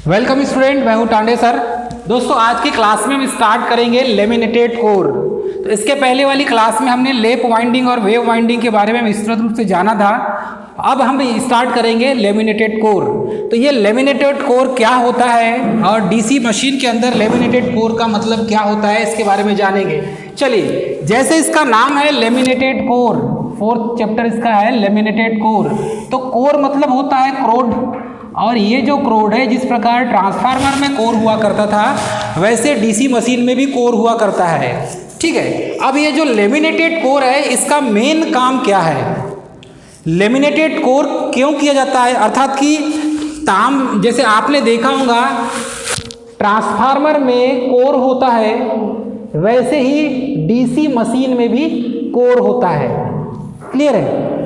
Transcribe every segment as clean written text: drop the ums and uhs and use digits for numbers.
Welcome student, मैं हूं Tande sir. दोस्तों आज की क्लास में हम स्टार्ट करेंगे लेमिनेटेड कोर। तो इसके पहले वाली क्लास में हमने लेप वाइंडिंग और वेव वाइंडिंग के बारे में विस्तृत रूप से जाना था। अब हम स्टार्ट करेंगे लेमिनेटेड कोर। तो ये लेमिनेटेड कोर क्या होता है और डीसी मशीन के अंदर लेमिनेटेड कोर का मतलब क्या होता है, इसके बारे में जानेंगे। चलिए, जैसे इसका नाम है लेमिनेटेड कोर, फोर्थ चैप्टर इसका है लेमिनेटेड कोर। तो कोर मतलब होता है क्रोड, और ये जो क्रोड है, जिस प्रकार ट्रांसफार्मर में कोर हुआ करता था वैसे डीसी मशीन में भी कोर हुआ करता है। ठीक है, अब ये जो लेमिनेटेड कोर है इसका मेन काम क्या है, लेमिनेटेड कोर क्यों किया जाता है, अर्थात कि ताम जैसे आपने देखा होगा ट्रांसफार्मर में कोर होता है वैसे ही डीसी मशीन में भी कोर होता है। क्लियर है?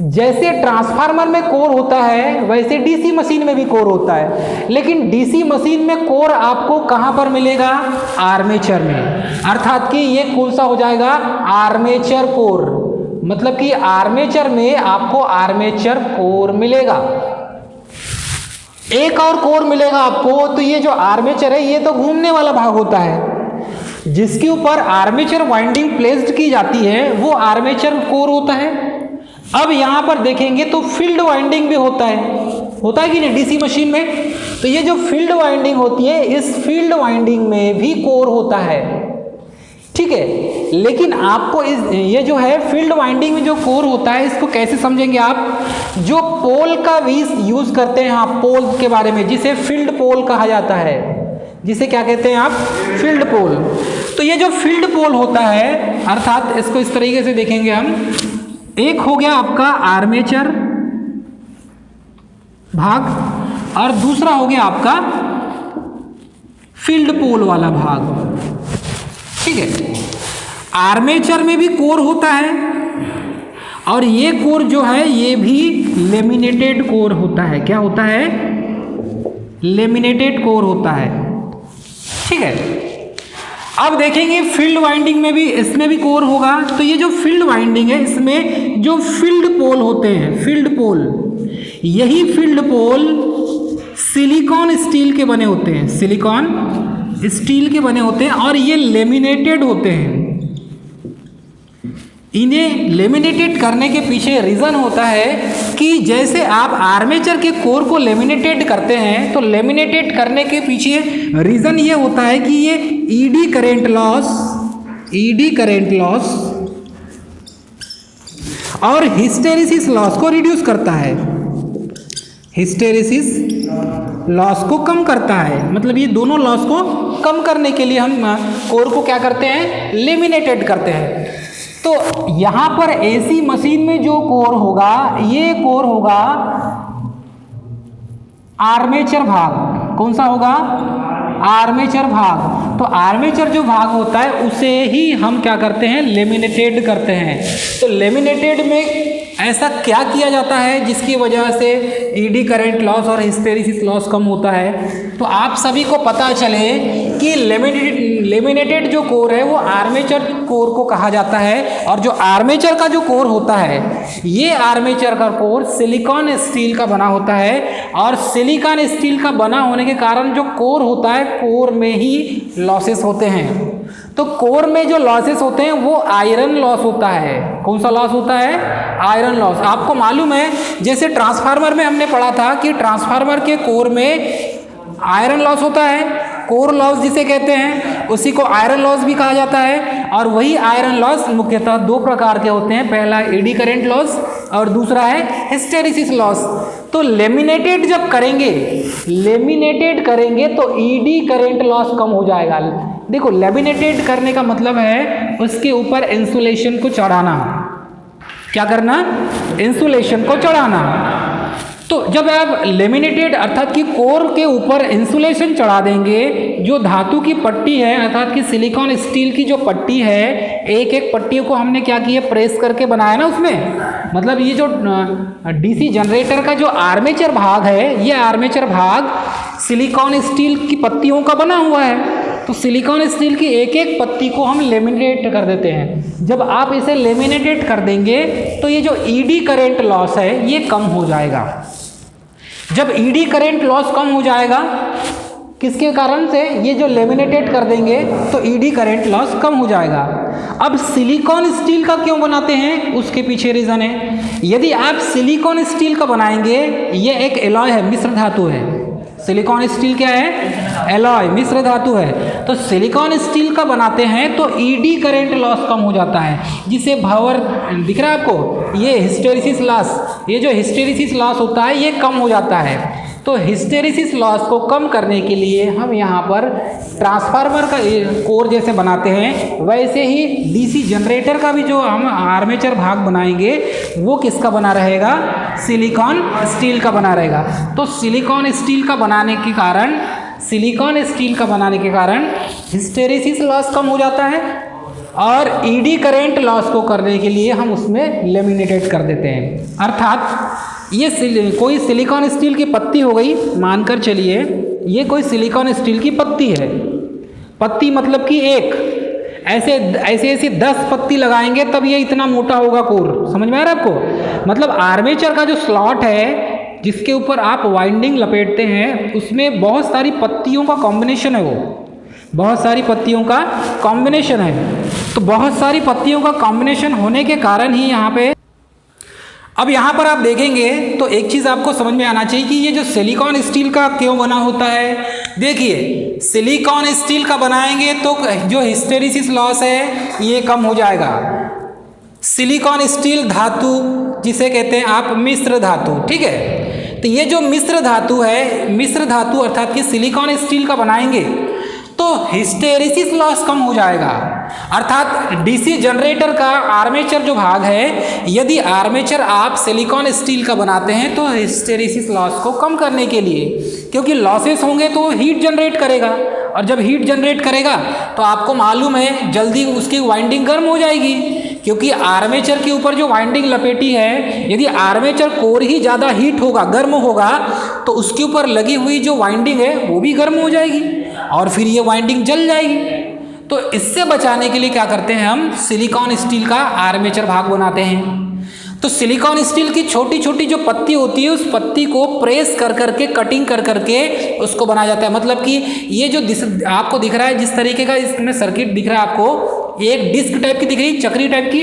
जैसे ट्रांसफार्मर में कोर होता है वैसे डीसी मशीन में भी कोर होता है, लेकिन डीसी मशीन में कोर आपको कहां पर मिलेगा, आर्मेचर में। अर्थात कि ये कौन सा हो जाएगा, आर्मेचर कोर। मतलब कि आर्मेचर में आपको आर्मेचर कोर मिलेगा। एक और कोर मिलेगा आपको, तो ये जो आर्मेचर है ये तो घूमने वाला भाग होता है, जिसके ऊपर आर्मेचर वाइंडिंग प्लेस्ड की जाती है वो आर्मेचर कोर होता है। अब यहां पर देखेंगे तो फील्ड वाइंडिंग भी होता है कि नहीं डीसी मशीन में। तो ये जो फील्ड वाइंडिंग होती है, इस फील्ड वाइंडिंग में भी कोर होता है। ठीक है, लेकिन आपको ये जो है फील्ड वाइंडिंग में जो कोर होता है इसको कैसे समझेंगे आप, जो पोल का भी यूज करते हैं आप पोल के बारे में, जिसे फील्ड पोल कहा जाता है, जिसे क्या कहते हैं आप, फील्ड पोल। तो ये जो फील्ड पोल होता है, अर्थात इसको इस तरीके से देखेंगे हम, एक हो गया आपका आर्मेचर भाग और दूसरा हो गया आपका फील्ड पोल वाला भाग। ठीक है, आर्मेचर में भी कोर होता है और ये कोर जो है ये भी लेमिनेटेड कोर होता है। क्या होता है, लेमिनेटेड कोर होता है। ठीक है, अब देखेंगे फील्ड वाइंडिंग में भी, इसमें भी कोर होगा। तो ये जो फील्ड वाइंडिंग है इसमें जो फील्ड पोल होते हैं, फील्ड पोल, यही फील्ड पोल सिलिकॉन स्टील के बने होते हैं, सिलिकॉन स्टील के बने होते हैं और ये लेमिनेटेड होते हैं। इन्हें लेमिनेटेड करने के पीछे रीज़न होता है कि जैसे आप आर्मेचर के कोर को लेमिनेटेड करते हैं, तो लेमिनेटेड करने के पीछे रीज़न ये होता है कि ये ईडी करंट लॉस और हिस्टेरिसिस लॉस को रिड्यूस करता है, हिस्टेरिसिस लॉस को कम करता है। मतलब ये दोनों लॉस को कम करने के लिए हम कोर को क्या करते हैं, लेमिनेटेड करते हैं। तो यहां पर एसी मशीन में जो कोर होगा, ये कोर होगा आर्मेचर भाग। कौन सा होगा, आर्मेचर भाग। तो आर्मेचर जो भाग होता है उसे ही हम क्या करते हैं, लेमिनेटेड करते हैं। तो लेमिनेटेड में ऐसा क्या किया जाता है जिसकी वजह से ईडी करंट लॉस और हिस्टेरिसिस लॉस कम होता है। तो आप सभी को पता चले कि लेमिनेटेड जो कोर है वो आर्मेचर कोर को कहा जाता है, और जो आर्मेचर का जो कोर होता है, ये आर्मेचर का कोर सिलिकॉन स्टील का बना होता है, और सिलिकॉन स्टील का बना होने के कारण जो कोर होता है, कोर में ही लॉसेस होते हैं। तो कोर में जो लॉसेस होते हैं वो आयरन लॉस होता है। कौन सा लॉस होता है, आयरन लॉस। आपको मालूम है जैसे ट्रांसफार्मर में हमने पढ़ा था कि ट्रांसफार्मर के कोर में आयरन लॉस होता है, कोर लॉस जिसे कहते हैं, उसी को आयरन लॉस भी कहा जाता है। और वही आयरन लॉस मुख्यतः दो प्रकार के होते हैं, पहला एडी करंट लॉस और दूसरा है हिस्टेरिसिस लॉस। तो लेमिनेटेड जब करेंगे, लेमिनेटेड करेंगे तो ईडी करंट लॉस कम हो जाएगा। देखो, लेमिनेटेड करने का मतलब है उसके ऊपर इंसुलेशन को चढ़ाना। क्या करना, इंसुलेशन को चढ़ाना। तो जब आप लेमिनेटेड अर्थात कि कोर के ऊपर इंसुलेशन चढ़ा देंगे, जो धातु की पट्टी है अर्थात कि सिलिकॉन स्टील की जो पट्टी है, एक एक पट्टियों को हमने क्या किया, प्रेस करके बनाया ना उसमें। मतलब ये जो डीसी जनरेटर का जो आर्मेचर भाग है, ये आर्मेचर भाग सिलिकॉन स्टील की पत्तियों का बना हुआ है। तो सिलिकॉन स्टील की एक एक पत्ती को हम लेमिनेट कर देते हैं। जब आप इसे लेमिनेटेड कर देंगे तो ये जो ईडी करंट लॉस है ये कम हो जाएगा। जब ईडी करंट लॉस कम हो जाएगा किसके कारण से, ये जो लेमिनेटेड कर देंगे तो ईडी करंट लॉस कम हो जाएगा। अब सिलिकॉन स्टील का क्यों बनाते हैं, उसके पीछे रीजन है। यदि आप सिलिकॉन स्टील का बनाएंगे, ये एक एलॉय है, मिश्र धातु है। सिलिकॉन स्टील क्या है, एलॉय, मिश्र धातु है। तो सिलिकॉन स्टील का बनाते हैं तो ईडी करंट लॉस कम हो जाता है, जिसे भंवर दिख रहा है आपको, ये हिस्टेरिसिस लॉस, ये जो हिस्टेरिसिस लॉस होता है ये कम हो जाता है। तो हिस्टेरिसिस लॉस को कम करने के लिए हम यहाँ पर ट्रांसफार्मर का कोर जैसे बनाते हैं, वैसे ही डीसी जनरेटर का भी जो हम आर्मेचर भाग बनाएंगे वो किसका बना रहेगा, सिलिकॉन स्टील का बना रहेगा। तो सिलिकॉन स्टील का बनाने के कारण हिस्टेरिसिस लॉस कम हो जाता है और ईडी करंट लॉस को करने के लिए हम उसमें लेमिनेटेड कर देते हैं। अर्थात ये कोई सिलिकॉन स्टील की पत्ती हो गई, मानकर चलिए ये कोई सिलिकॉन स्टील की पत्ती है। पत्ती मतलब कि एक ऐसे 10 पत्ती लगाएंगे तब ये इतना मोटा होगा कोर, समझ में आ रहा है आपको। मतलब आर्मेचर का जो स्लॉट है जिसके ऊपर आप वाइंडिंग लपेटते हैं उसमें बहुत सारी पत्तियों का कॉम्बिनेशन है, वो बहुत सारी पत्तियों का कॉम्बिनेशन है। तो बहुत सारी पत्तियों का कॉम्बिनेशन होने के कारण ही यहाँ पे, अब यहाँ पर आप देखेंगे तो एक चीज़ आपको समझ में आना चाहिए कि ये जो सिलिकॉन स्टील का क्यों बना होता है। देखिए सिलिकॉन स्टील का बनाएंगे तो जो हिस्टेरिसिस लॉस है ये कम हो जाएगा। सिलिकॉन स्टील धातु जिसे कहते हैं आप मिश्र धातु, ठीक है। तो ये जो मिश्र धातु है, मिश्र धातु अर्थात कि सिलिकॉन स्टील का बनाएंगे तो हिस्टेरिसिस लॉस कम हो जाएगा। अर्थात डीसी जनरेटर का आर्मेचर जो भाग है, यदि आर्मेचर आप सिलिकॉन स्टील का बनाते हैं तो हिस्टेरिसिस लॉस को कम करने के लिए, क्योंकि लॉसेस होंगे तो हीट जनरेट करेगा और जब हीट जनरेट करेगा तो आपको मालूम है जल्दी उसकी वाइंडिंग गर्म हो जाएगी, क्योंकि आर्मेचर के ऊपर जो वाइंडिंग लपेटी है, यदि आर्मेचर कोर ही ज़्यादा हीट होगा, गर्म होगा, तो उसके ऊपर लगी हुई जो वाइंडिंग है वो भी गर्म हो जाएगी और फिर ये वाइंडिंग जल जाएगी। तो इससे बचाने के लिए क्या करते हैं, हम सिलिकॉन स्टील का आर्मेचर भाग बनाते हैं। तो सिलिकॉन स्टील की छोटी छोटी जो पत्ती होती है उस पत्ती को प्रेस कर करके, कटिंग कर करके उसको बनाया जाता है। मतलब कि ये जो आपको दिख रहा है, जिस तरीके का इसमें सर्किट दिख रहा है आपको, एक डिस्क टाइप की दिख रही, चक्री टाइप की,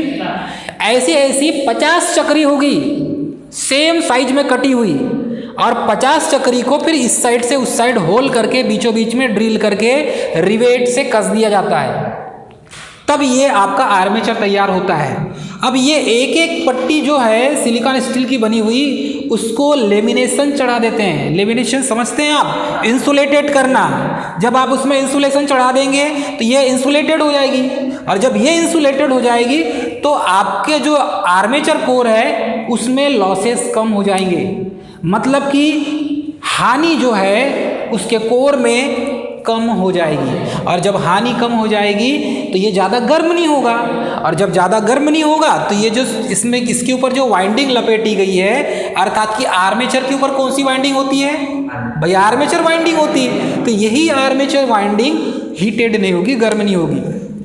ऐसी 50 चक्री होगी सेम साइज में कटी हुई, और 50 चक्री को फिर इस साइड से उस साइड होल करके बीचों बीच में ड्रिल करके रिवेट से कस दिया जाता है, तब ये आपका आर्मेचर तैयार होता है। अब ये एक एक पट्टी जो है सिलिकॉन स्टील की बनी हुई उसको लेमिनेशन चढ़ा देते हैं। लेमिनेशन समझते हैं आप, इंसुलेटेड करना। जब आप उसमें इंसुलेशन चढ़ा देंगे तो ये इंसुलेटेड हो जाएगी, और जब ये इंसुलेटेड हो जाएगी तो आपके जो आर्मेचर कोर है उसमें लॉसेस कम हो जाएंगे। मतलब कि हानि जो है उसके कोर में कम हो जाएगी, और जब हानि कम हो जाएगी तो ये ज़्यादा गर्म नहीं होगा, और जब ज़्यादा गर्म नहीं होगा तो ये जो इसमें इसके ऊपर जो वाइंडिंग लपेटी गई है, अर्थात कि आर्मेचर के ऊपर कौन सी वाइंडिंग होती है भाई, आर्मेचर वाइंडिंग होती है। तो यही आर्मेचर वाइंडिंग हीटेड नहीं होगी, गर्म नहीं होगी,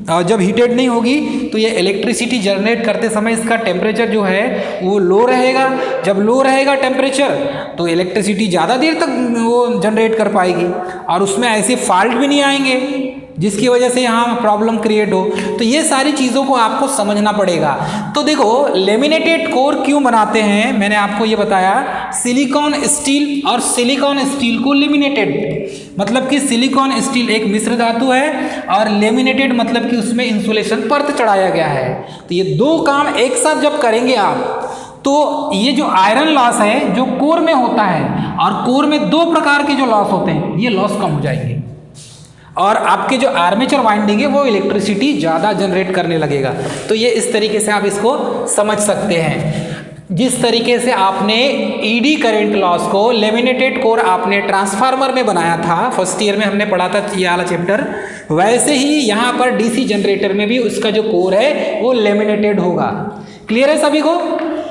और जब हीटेड नहीं होगी तो ये इलेक्ट्रिसिटी जनरेट करते समय इसका टेम्परेचर जो है वो लो रहेगा। जब लो रहेगा टेम्परेचर तो इलेक्ट्रिसिटी ज़्यादा देर तक वो जनरेट कर पाएगी, और उसमें ऐसे फॉल्ट भी नहीं आएंगे जिसकी वजह से यहाँ प्रॉब्लम क्रिएट हो। तो ये सारी चीज़ों को आपको समझना पड़ेगा। तो देखो लेमिनेटेड कोर क्यों बनाते हैं, मैंने आपको ये बताया, सिलिकॉन स्टील और सिलिकॉन स्टील को लेमिनेटेड, मतलब कि सिलिकॉन स्टील एक मिश्र धातु है और लेमिनेटेड मतलब कि उसमें इंसुलेशन परत चढ़ाया गया है। तो ये दो काम एक साथ जब करेंगे आप तो ये जो आयरन लॉस है जो कोर में होता है, और कोर में 2 प्रकार के जो लॉस होते हैं, ये लॉस कम हो जाएंगे, और आपके जो आर्मेचर वाइंडिंग है वो इलेक्ट्रिसिटी ज़्यादा जनरेट करने लगेगा। तो ये इस तरीके से आप इसको समझ सकते हैं। जिस तरीके से आपने ईडी करंट लॉस को लेमिनेटेड कोर आपने ट्रांसफार्मर में बनाया था, फर्स्ट ईयर में हमने पढ़ा था ये वाला चैप्टर, वैसे ही यहाँ पर डीसी जनरेटर में भी उसका जो कोर है वो लेमिनेटेड होगा। क्लियर है सभी को?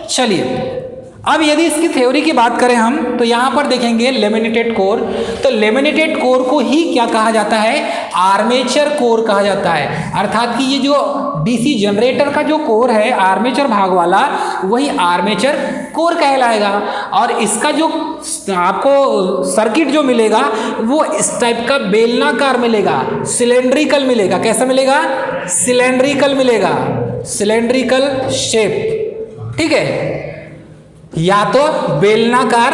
चलिए अब यदि इसकी थ्योरी की बात करें हम, तो यहाँ पर देखेंगे लेमिनेटेड कोर, तो लेमिनेटेड कोर को ही क्या कहा जाता है, आर्मेचर कोर कहा जाता है। अर्थात कि ये जो डीसी जनरेटर का जो कोर है आर्मेचर भाग वाला, वही आर्मेचर कोर कहलाएगा। और इसका जो आपको सर्किट जो मिलेगा वो इस टाइप का बेलनाकार मिलेगा, सिलेंड्रिकल मिलेगा। कैसा मिलेगा, सिलेंड्रिकल मिलेगा, सिलेंड्रिकल शेप, ठीक है, या तो बेलनाकार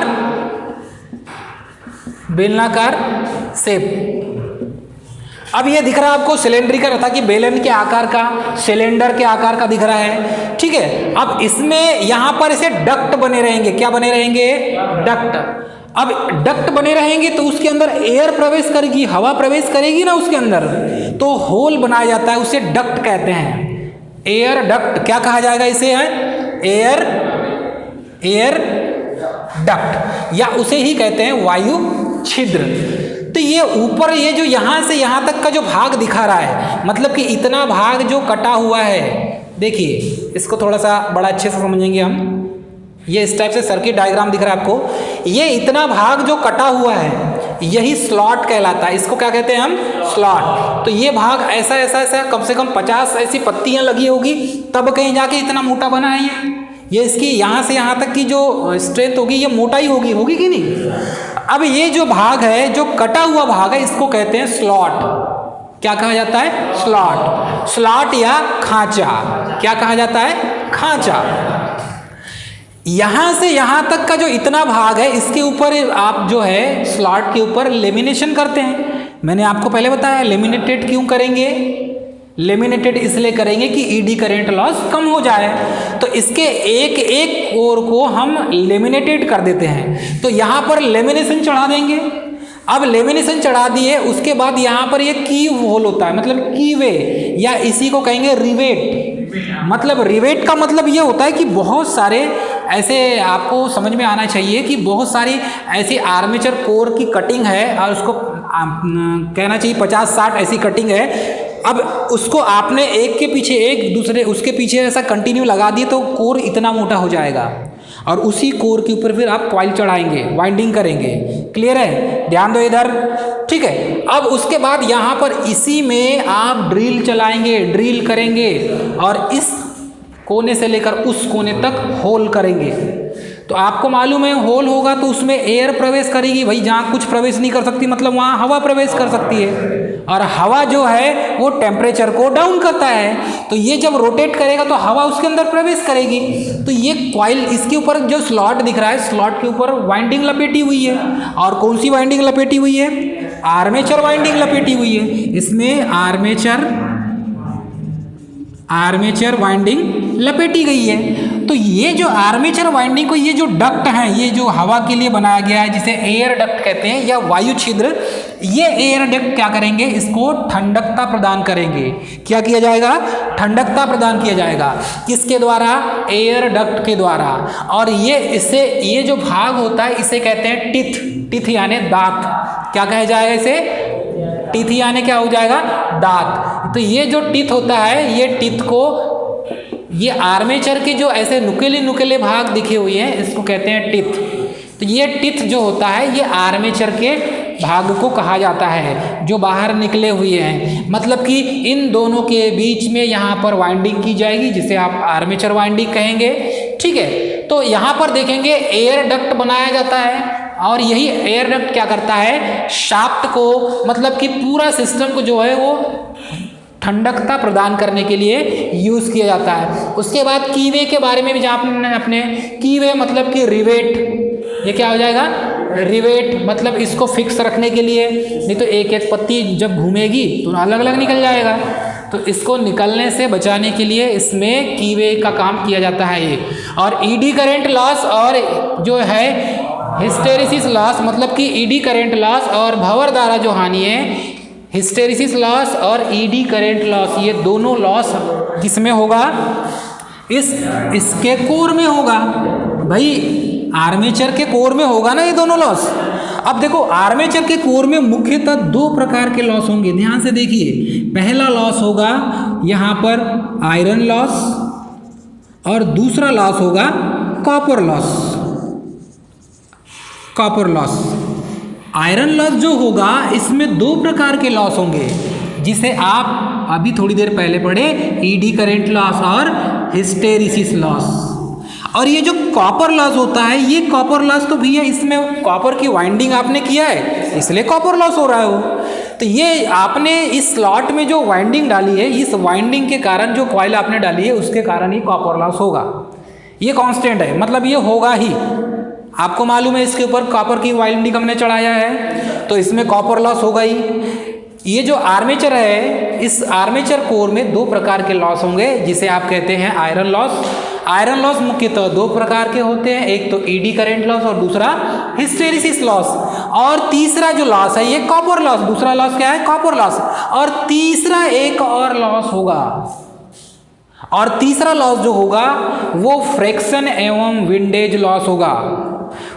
शेप। अब ये दिख रहा है आपको सिलेंड्रिकल था कि बेलन के आकार का, सिलेंडर के आकार का दिख रहा है, ठीक है। अब इसमें यहां पर इसे डक्ट बने रहेंगे, क्या बने रहेंगे, डक्ट। अब डक्ट बने रहेंगे तो उसके अंदर एयर प्रवेश करेगी, हवा प्रवेश करेगी ना उसके अंदर, तो होल बनाया जाता है, उसे डक्ट कहते हैं, एयर डक्ट। क्या कहा जाएगा इसे, है एयर डक्ट, या उसे ही कहते हैं वायु छिद्र। तो ये ऊपर ये जो यहाँ से यहाँ तक का जो भाग दिखा रहा है, मतलब कि इतना भाग जो कटा हुआ है, देखिए इसको थोड़ा सा बड़ा अच्छे से समझेंगे हम। ये इस टाइप से सर्किट डायग्राम दिख रहा है आपको, ये इतना भाग जो कटा हुआ है यही स्लॉट कहलाता है। इसको क्या कहते हैं हम, स्लॉट। तो ये भाग ऐसा ऐसा ऐसा कम से कम 50 ऐसी पत्तियां लगी होगी, तब कहीं जाके इतना मोटा बना है ये इसकी यहाँ से यहाँ तक की जो स्ट्रेंथ होगी ये मोटाई होगी कि नहीं। अब ये जो भाग है, जो कटा हुआ भाग है, इसको कहते हैं स्लॉट। क्या कहा जाता है, स्लॉट। स्लॉट या खांचा, क्या कहा जाता है, खांचा। यहां से यहां तक का जो इतना भाग है, इसके ऊपर आप जो है स्लॉट के ऊपर लेमिनेशन करते हैं। मैंने आपको पहले बताया लेमिनेटेड क्यों करेंगे, लेमिनेटेड इसलिए करेंगे कि ईडी करंट लॉस कम हो जाए। तो इसके एक एक कोर को हम लेमिनेटेड कर देते हैं। तो यहाँ पर लेमिनेशन चढ़ा देंगे। अब लेमिनेशन चढ़ा दिए, उसके बाद यहाँ पर ये की होल होता है, मतलब कीवे, या इसी को कहेंगे रिवेट। मतलब रिवेट का मतलब ये होता है कि बहुत सारे ऐसे, आपको समझ में आना चाहिए कि बहुत सारी ऐसी आर्मेचर कोर की कटिंग है, और उसको कहना चाहिए 50-60 ऐसी कटिंग है। अब उसको आपने एक के पीछे एक, दूसरे उसके पीछे ऐसा कंटिन्यू लगा दिए तो कोर इतना मोटा हो जाएगा, और उसी कोर के ऊपर फिर आप कॉइल चढ़ाएंगे, वाइंडिंग करेंगे। क्लियर है, ध्यान दो इधर, ठीक है। अब उसके बाद यहाँ पर इसी में आप ड्रिल चलाएंगे, ड्रिल करेंगे, और इस कोने से लेकर उस कोने तक होल करेंगे। तो आपको मालूम है होल होगा तो उसमें एयर प्रवेश करेगी, भाई जहाँ कुछ प्रवेश नहीं कर सकती मतलब वहाँ हवा प्रवेश कर सकती है, और हवा जो है वो टेम्परेचर को डाउन करता है। तो ये जब रोटेट करेगा तो हवा उसके अंदर प्रवेश करेगी। तो ये कॉइल, इसके ऊपर जो स्लॉट दिख रहा है, स्लॉट के ऊपर वाइंडिंग लपेटी हुई है। और कौन सी वाइंडिंग लपेटी हुई है, आर्मेचर वाइंडिंग लपेटी हुई है। इसमें आर्मेचर वाइंडिंग लपेटी गई है। तो ये जो आर्मेचर वाइंडिंग को, ये जो डक्ट है, ये जो हवा के लिए बनाया गया है, जिसे एयर डक्ट कहते हैं या वायु छिद्र, ये एयर डक्ट क्या करेंगे, इसको ठंडकता प्रदान करेंगे। क्या किया जाएगा, ठंडकता प्रदान किया जाएगा। किसके द्वारा, एयर डक्ट के द्वारा। और ये जो भाग होता है इसे कहते हैं टिथ। टिथ यानी दांत। क्या कहा जाएगा इसे, टिथ यानी क्या हो जाएगा, दांत। तो ये जो टिथ होता है, ये टिथ को, ये आर्मेचर के जो ऐसे नुकीले नुकीले भाग दिखे हुए हैं, इसको कहते हैं टिथ। तो ये टिथ जो होता है, ये आर्मेचर के भाग को कहा जाता है, जो बाहर निकले हुए हैं। मतलब कि इन दोनों के बीच में यहाँ पर वाइंडिंग की जाएगी, जिसे आप आर्मेचर वाइंडिंग कहेंगे, ठीक है। तो यहाँ पर देखेंगे एयर डक्ट बनाया जाता है, और यही एयर डक्ट क्या करता है, शाफ्ट को, मतलब कि पूरा सिस्टम को जो है वो ठंडकता प्रदान करने के लिए यूज़ किया जाता है। उसके बाद कीवे के बारे में भी जहाँ अपने कीवे मतलब कि रिवेट, ये क्या हो जाएगा, रिवेट, मतलब इसको फिक्स रखने के लिए, नहीं तो एक एक पत्ती जब घूमेगी तो अलग अलग निकल जाएगा। तो इसको निकलने से बचाने के लिए इसमें कीवे का काम किया जाता है ये। और ईडी करंट लॉस और जो है हिस्टेरिसिस लॉस, मतलब कि ईडी करंट लॉस और भंवर द्वारा जो हानि है, हिस्टेरिसिस लॉस और ईडी करंट लॉस, ये दोनों लॉस किसमें होगा, इसके कोर में होगा। भाई आर्मेचर के कोर में होगा ना ये दोनों लॉस। अब देखो आर्मेचर के कोर में मुख्यतः दो प्रकार के लॉस होंगे, ध्यान से देखिए। पहला लॉस होगा यहाँ पर आयरन लॉस, और दूसरा लॉस होगा copper loss. Copper loss. Iron loss जो होगा इसमें दो प्रकार के लॉस होंगे, जिसे आप अभी थोड़ी देर पहले पढ़े, ईडी करेंट लॉस और हिस्टेरिसिस लॉस। और ये जो कॉपर लॉस होता है, ये कॉपर लॉस तो भैया इसमें कॉपर की वाइंडिंग आपने किया है इसलिए कॉपर लॉस हो रहा है वो। तो ये आपने इस स्लॉट में जो वाइंडिंग डाली है, इस वाइंडिंग के कारण जो कॉइल आपने डाली है उसके कारण ही कॉपर लॉस होगा। ये कांस्टेंट है, मतलब ये होगा ही। आपको मालूम है इसके ऊपर कॉपर की वाइंडिंग हमने चढ़ाया है तो इसमें कॉपर लॉस होगा ही। ये जो आर्मेचर है, इस आर्मेचर कोर में दो प्रकार के लॉस होंगे जिसे आप कहते हैं आयरन लॉस। आयरन लॉस मुख्यतः दो प्रकार के होते हैं, एक तो ईडी करेंट लॉस और दूसरा हिस्टेरिसिस लॉस। और तीसरा जो लॉस है ये कॉपर लॉस। दूसरा लॉस क्या है? Copper loss. और तीसरा एक और लॉस होगा, और तीसरा लॉस जो होगा वो फ्रिक्शन एवं विंडेज लॉस होगा।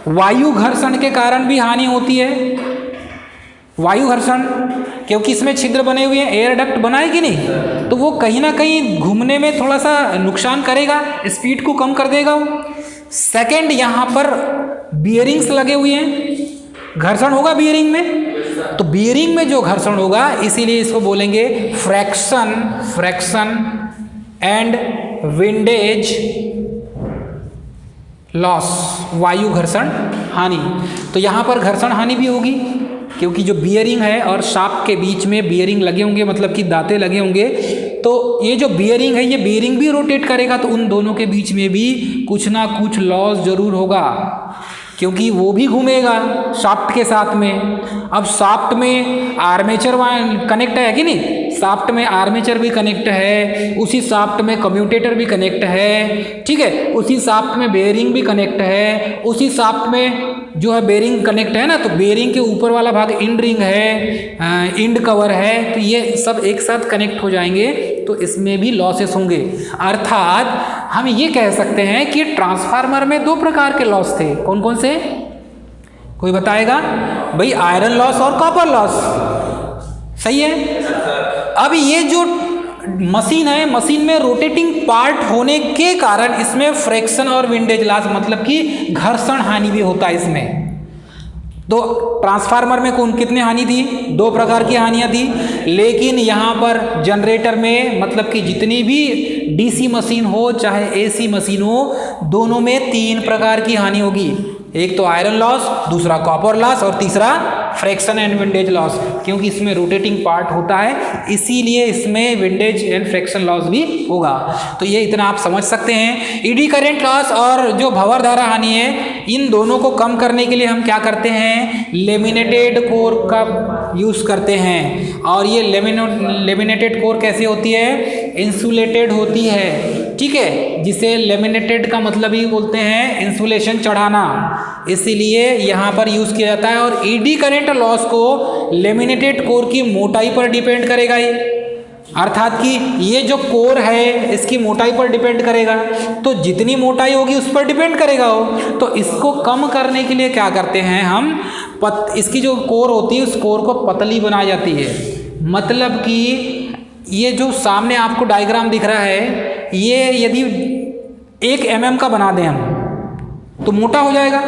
वायु घर्षण के कारण भी हानि होती है। वायु घर्षण, क्योंकि इसमें छिद्र बने हुए हैं, एयर डक्ट बना है कि नहीं, तो वो कहीं ना कहीं घूमने में थोड़ा सा नुकसान करेगा, स्पीड को कम कर देगा वो। सेकंड, यहाँ पर बियरिंग्स लगे हुए हैं, घर्षण होगा बियरिंग में, तो बियरिंग में जो घर्षण होगा इसीलिए इसको बोलेंगे फ्रैक्शन एंड विंडेज लॉस, वायु घर्षण हानि। तो यहाँ पर घर्षण हानि भी होगी क्योंकि जो बियरिंग है और शाफ्ट के बीच में बियरिंग लगे होंगे, मतलब कि दांते लगे होंगे, तो ये जो बियरिंग है ये बियरिंग भी रोटेट करेगा, तो उन दोनों के बीच में भी कुछ ना कुछ लॉस जरूर होगा क्योंकि वो भी घूमेगा शाफ्ट के साथ में। अब शाफ्ट में आर्मेचर कनेक्ट है कि नहीं, शाफ्ट में आर्मेचर भी कनेक्ट है, उसी शाफ्ट में कम्यूटेटर भी कनेक्ट है, ठीक है, उसी शाफ्ट में बेयरिंग भी कनेक्ट है, उसी शाफ्ट में जो है बेयरिंग कनेक्ट है ना, तो बेयरिंग के ऊपर वाला भाग इंड रिंग है, इंड कवर है, तो ये सब एक साथ कनेक्ट हो जाएंगे, तो इसमें भी लॉसेस होंगे। अर्थात हम ये कह सकते हैं कि ट्रांसफार्मर में दो प्रकार के लॉस थे। कौन कौन से? कोई बताएगा भाई? आयरन लॉस और कॉपर लॉस, सही है। अब ये जो मशीन है, मशीन में रोटेटिंग पार्ट होने के कारण इसमें फ्रिक्शन और विंडेज लॉस, मतलब कि घर्षण हानि भी होता है इसमें। तो ट्रांसफार्मर में कितनी हानि थी? दो प्रकार की हानियां थी, लेकिन यहाँ पर जनरेटर में, मतलब कि जितनी भी डीसी मशीन हो चाहे एसी मशीन हो, दोनों में तीन प्रकार की हानि होगी। एक तो आयरन लॉस, दूसरा कॉपर लॉस और तीसरा फ्रिक्शन एंड विंडेज लॉस, क्योंकि इसमें रोटेटिंग पार्ट होता है इसीलिए इसमें विंडेज एंड फ्रिक्शन लॉस भी होगा। तो ये इतना आप समझ सकते हैं। ईडी करंट लॉस और जो भंवर धारा हानि है, इन दोनों को कम करने के लिए हम क्या करते हैं? लेमिनेटेड कोर का यूज़ करते हैं। और ये लेमिनेटेड कोर कैसी होती है? इंसुलेटेड होती है, ठीक है, जिसे लेमिनेटेड का मतलब ही बोलते हैं इंसुलेशन चढ़ाना, इसीलिए यहाँ पर यूज़ किया जाता है। और ईडी करंट लॉस को लेमिनेटेड कोर की मोटाई पर डिपेंड करेगा ये, अर्थात कि ये जो कोर है इसकी मोटाई पर डिपेंड करेगा, तो जितनी मोटाई होगी उस पर डिपेंड करेगा वो। तो इसको कम करने के लिए क्या करते हैं हम? इसकी जो कोर होती है उस कोर को पतली बनाई जाती है, मतलब कि ये जो सामने आपको डायग्राम दिख रहा है, ये यदि 1 mm का बना दें हम तो मोटा हो जाएगा।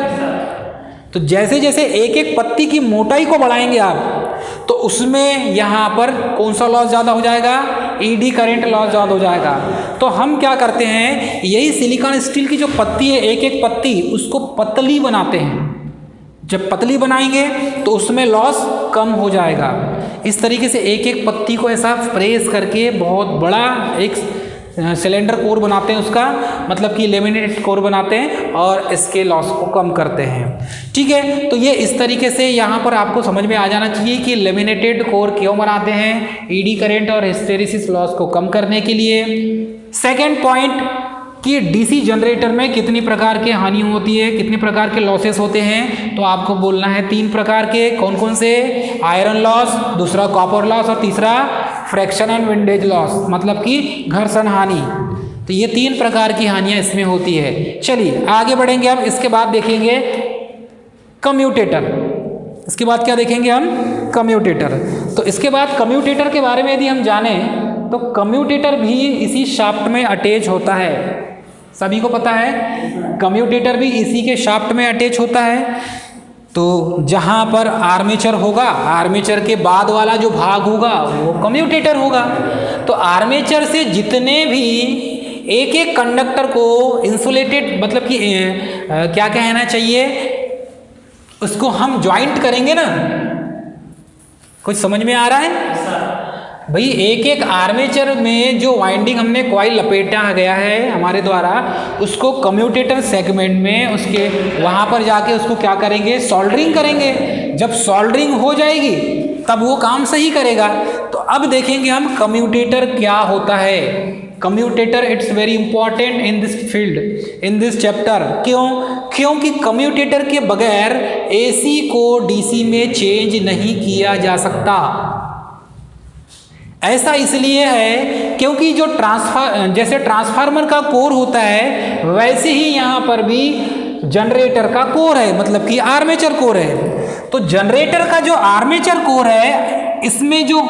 तो जैसे जैसे एक एक पत्ती की मोटाई को बढ़ाएंगे आप, तो उसमें यहाँ पर कौन सा लॉस ज़्यादा हो जाएगा? ईडी करंट लॉस ज़्यादा हो जाएगा। तो हम क्या करते हैं, यही सिलिकॉन स्टील की जो पत्ती है, एक एक पत्ती उसको पतली बनाते हैं। जब पतली बनाएंगे तो उसमें लॉस कम हो जाएगा। इस तरीके से एक एक पत्ती को ऐसा प्रेस करके बहुत बड़ा एक सिलेंडर कोर बनाते हैं, उसका मतलब कि लेमिनेटेड कोर बनाते हैं और इसके लॉस को कम करते हैं, ठीक है। तो ये इस तरीके से यहाँ पर आपको समझ में आ जाना चाहिए कि लेमिनेटेड कोर क्यों बनाते हैं? ईडी करंट और हिस्टेरिसिस लॉस को कम करने के लिए। सेकेंड पॉइंट कि डीसी जनरेटर में कितनी प्रकार की हानि होती है, कितने प्रकार के लॉसेस होते हैं, तो आपको बोलना है 3 प्रकार के। कौन कौन से? आयरन लॉस, दूसरा कॉपर लॉस और तीसरा फ्रिक्शन एंड विंडेज लॉस, मतलब कि घर्षण हानि। तो ये 3 प्रकार की हानियां इसमें होती है। चलिए आगे बढ़ेंगे हम। इसके बाद देखेंगे कम्यूटेटर। इसके बाद क्या देखेंगे हम? कम्यूटेटर। तो इसके बाद कम्यूटेटर के बारे में यदि हम जाने तो कम्यूटेटर भी इसी शाफ्ट में अटैच होता है। सभी को पता है कम्यूटेटर भी इसी के शाफ्ट में अटैच होता है। तो जहाँ पर आर्मेचर होगा, आर्मेचर के बाद वाला जो भाग होगा वो कम्यूटेटर होगा। तो आर्मेचर से जितने भी एक एक कंडक्टर को इंसुलेटेड, मतलब कि क्या कहना चाहिए, उसको हम ज्वाइंट करेंगे ना। कुछ समझ में आ रहा है भाई? एक एक आर्मेचर में जो वाइंडिंग हमने कॉइल लपेटा गया है हमारे द्वारा, उसको कम्यूटेटर सेगमेंट में उसके वहाँ पर जाके उसको क्या करेंगे, सोल्डरिंग करेंगे। जब सोल्डरिंग हो जाएगी तब वो काम सही करेगा। तो अब देखेंगे हम कम्यूटेटर क्या होता है। Commutator it's very important in this field, in this chapter. क्यों? क्योंकि कम्यूटेटर के बगैर एसी को डीसी में चेंज नहीं किया जा सकता। ऐसा इसलिए है क्योंकि जो जैसे ट्रांसफार्मर का कोर होता है, वैसे ही यहाँ पर भी जनरेटर का कोर है, मतलब कि आर्मेचर कोर है। तो जनरेटर का जो आर्मेचर कोर है, इसमें जो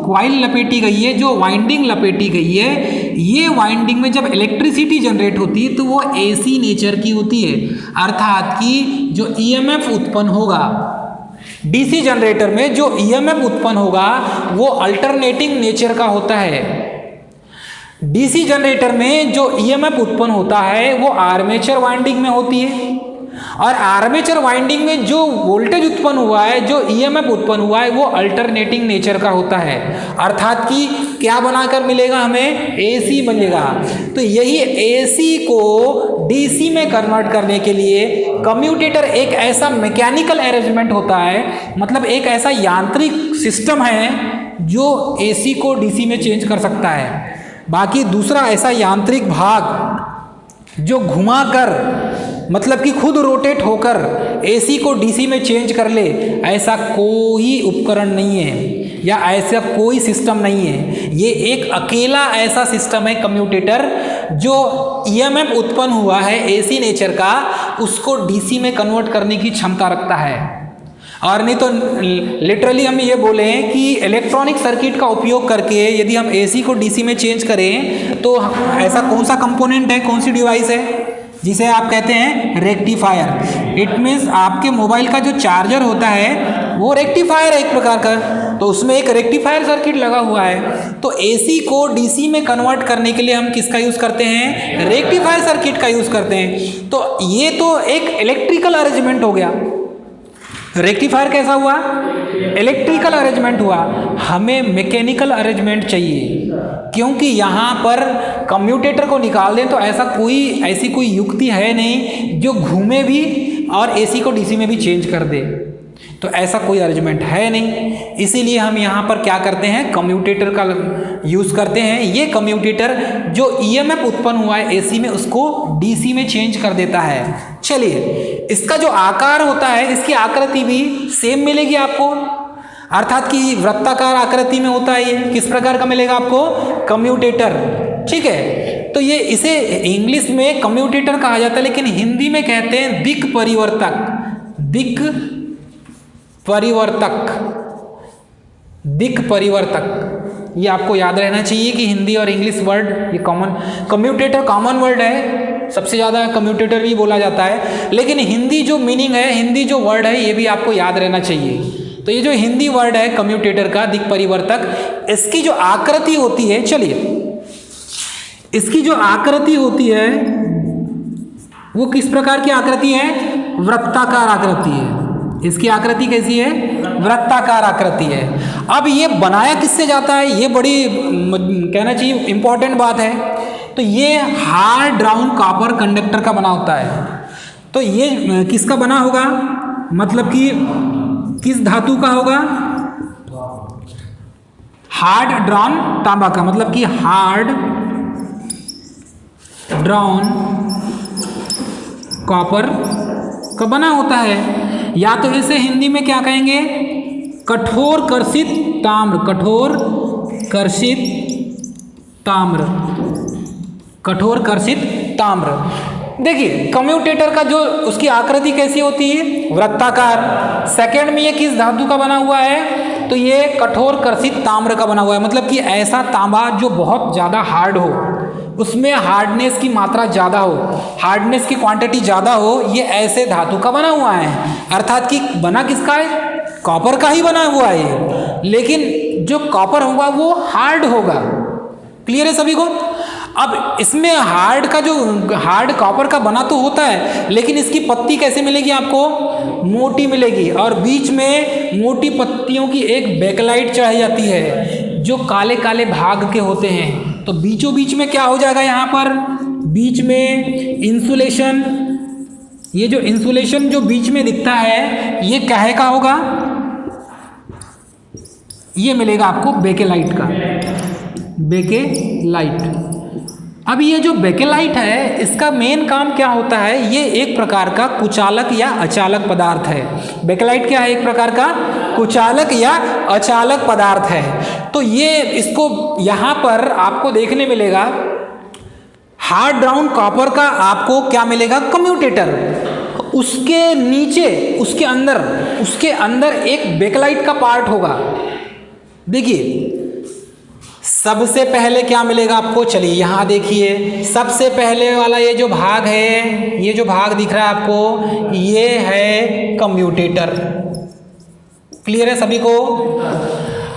कॉइल लपेटी गई है, जो वाइंडिंग लपेटी गई है, ये वाइंडिंग में जब इलेक्ट्रिसिटी जनरेट होती है तो वो एसी नेचर की होती है, अर्थात कि जो ईएमएफ उत्पन्न होगा डीसी जनरेटर में, जो ईएमएफ उत्पन्न होगा वो अल्टरनेटिंग नेचर का होता है। डीसी जनरेटर में जो ईएमएफ उत्पन्न होता है वो आर्मेचर वाइंडिंग में होती है, और आर्मेचर वाइंडिंग में जो वोल्टेज उत्पन्न हुआ है, जो ईएमएफ उत्पन्न हुआ है, वो अल्टरनेटिंग नेचर का होता है, अर्थात कि क्या बनाकर मिलेगा हमें, एसी बनेगा। तो यही एसी को डीसी में कन्वर्ट करने के लिए कम्यूटेटर एक ऐसा मैकेनिकल अरेंजमेंट होता है, मतलब एक ऐसा यांत्रिक सिस्टम है जो एसी को डीसी में चेंज कर सकता है। बाकी दूसरा ऐसा यांत्रिक भाग जो घुमाकर, मतलब कि खुद रोटेट होकर एसी को डीसी में चेंज कर ले, ऐसा कोई उपकरण नहीं है या ऐसा कोई सिस्टम नहीं है। ये एक अकेला ऐसा सिस्टम है कम्यूटेटर, जो ईएमएफ उत्पन्न हुआ है एसी नेचर का, उसको डीसी में कन्वर्ट करने की क्षमता रखता है। और नहीं तो लिटरली हम ये बोलें कि इलेक्ट्रॉनिक सर्किट का उपयोग करके यदि हम एसी को डीसी में चेंज करें तो ऐसा कौन सा कंपोनेंट है, कौन सी डिवाइस है जिसे आप कहते हैं रेक्टिफायर। इट मीन्स आपके मोबाइल का जो चार्जर होता है वो रेक्टिफायर है एक प्रकार का, तो उसमें एक रेक्टिफायर सर्किट लगा हुआ है। तो एसी को डीसी में कन्वर्ट करने के लिए हम किसका यूज़ करते हैं, रेक्टिफायर सर्किट का यूज़ करते हैं। तो ये तो एक इलेक्ट्रिकल अरेंजमेंट हो गया। रेक्टिफायर कैसा हुआ, इलेक्ट्रिकल अरेंजमेंट हुआ। हमें मैकेनिकल अरेंजमेंट चाहिए, क्योंकि यहाँ पर कम्यूटेटर को निकाल दें तो ऐसी कोई युक्ति है नहीं जो घूमे भी और एसी को डीसी में भी चेंज कर दे। तो ऐसा कोई अरेंजमेंट है नहीं, इसीलिए हम यहाँ पर क्या करते हैं, कम्यूटेटर का यूज़ करते हैं। ये कम्यूटेटर जो ईएमएफ उत्पन्न हुआ है एसी में, उसको डीसी में चेंज कर देता है। चलिए, इसका जो आकार होता है, इसकी आकृति भी सेम मिलेगी आपको, अर्थात कि वृत्ताकार आकृति में होता है। ये किस प्रकार का मिलेगा आपको, कम्यूटेटर। ठीक है, तो ये इसे इंग्लिश में कम्यूटेटर कहा जाता है, लेकिन हिंदी में कहते हैं दिक् परिवर्तक। दिक् परिवर्तक, ये आपको याद रहना चाहिए कि हिंदी और इंग्लिश वर्ड ये कॉमन, कम्यूटेटर कॉमन वर्ड है, सबसे ज़्यादा कम्यूटेटर भी बोला जाता है, लेकिन हिंदी जो मीनिंग है, हिंदी जो वर्ड है, ये भी आपको याद रहना चाहिए। तो ये जो हिंदी वर्ड है कम्यूटेटर का, दिक् परिवर्तक, इसकी जो आकृति होती है, चलिए इसकी जो आकृति होती है वो किस प्रकार की आकृति है, वृत्ताकार आकृति है। इसकी आकृति कैसी है, वृत्ताकार आकृति है। अब ये बनाया किससे जाता है, ये बड़ी कहना चाहिए इंपॉर्टेंट बात है। तो ये हार्ड ड्राउन कॉपर कंडक्टर का बना होता है। तो ये किसका बना होगा, मतलब कि किस धातु का होगा, हार्ड ड्राउन तांबा का, मतलब कि हार्ड ड्राउन कॉपर का बना होता है। या तो इसे हिंदी में क्या कहेंगे, कठोर कर्षित ताम्र, कठोर कर्षित ताम्र, कठोर कर्षित ताम्र। देखिए कम्यूटेटर का जो उसकी आकृति कैसी होती है, वृत्ताकार। सेकंड में ये किस धातु का बना हुआ है, तो ये कठोर कर्षित ताम्र का बना हुआ है, मतलब कि ऐसा तांबा जो बहुत ज़्यादा हार्ड हो, उसमें हार्डनेस की मात्रा ज़्यादा हो, हार्डनेस की क्वांटिटी ज़्यादा हो, ये ऐसे धातु का बना हुआ है, अर्थात कि बना किसका है, कॉपर का ही बना हुआ है, लेकिन जो कॉपर होगा वो हार्ड होगा। क्लियर है सभी को? अब इसमें हार्ड कॉपर का बना तो होता है, लेकिन इसकी पत्ती कैसे मिलेगी आपको, मोटी मिलेगी, और बीच में मोटी पत्तियों की एक बैकलाइट चढ़ाई जाती है जो काले काले भाग के होते हैं। तो बीचों बीच में क्या हो जाएगा, यहाँ पर बीच में इंसुलेशन, ये जो इंसुलेशन जो बीच में दिखता है ये काहे का होगा, ये मिलेगा आपको बेकेलाइट का, बेकेलाइट। अब ये जो बेकेलाइट है इसका मेन काम क्या होता है, ये एक प्रकार का कुचालक या अचालक पदार्थ है। बेकेलाइट क्या है, एक प्रकार का कुचालक या अचालक पदार्थ है। तो ये इसको यहाँ पर आपको देखने मिलेगा, हार्ड ब्राउन कॉपर का आपको क्या मिलेगा, कम्यूटेटर, उसके नीचे उसके अंदर एक बेकेलाइट का पार्ट होगा। देखिए सबसे पहले क्या मिलेगा आपको, चलिए यहाँ देखिए, सबसे पहले वाला ये जो भाग है, ये जो भाग दिख रहा है आपको, ये है कम्यूटेटर। क्लियर है सभी को?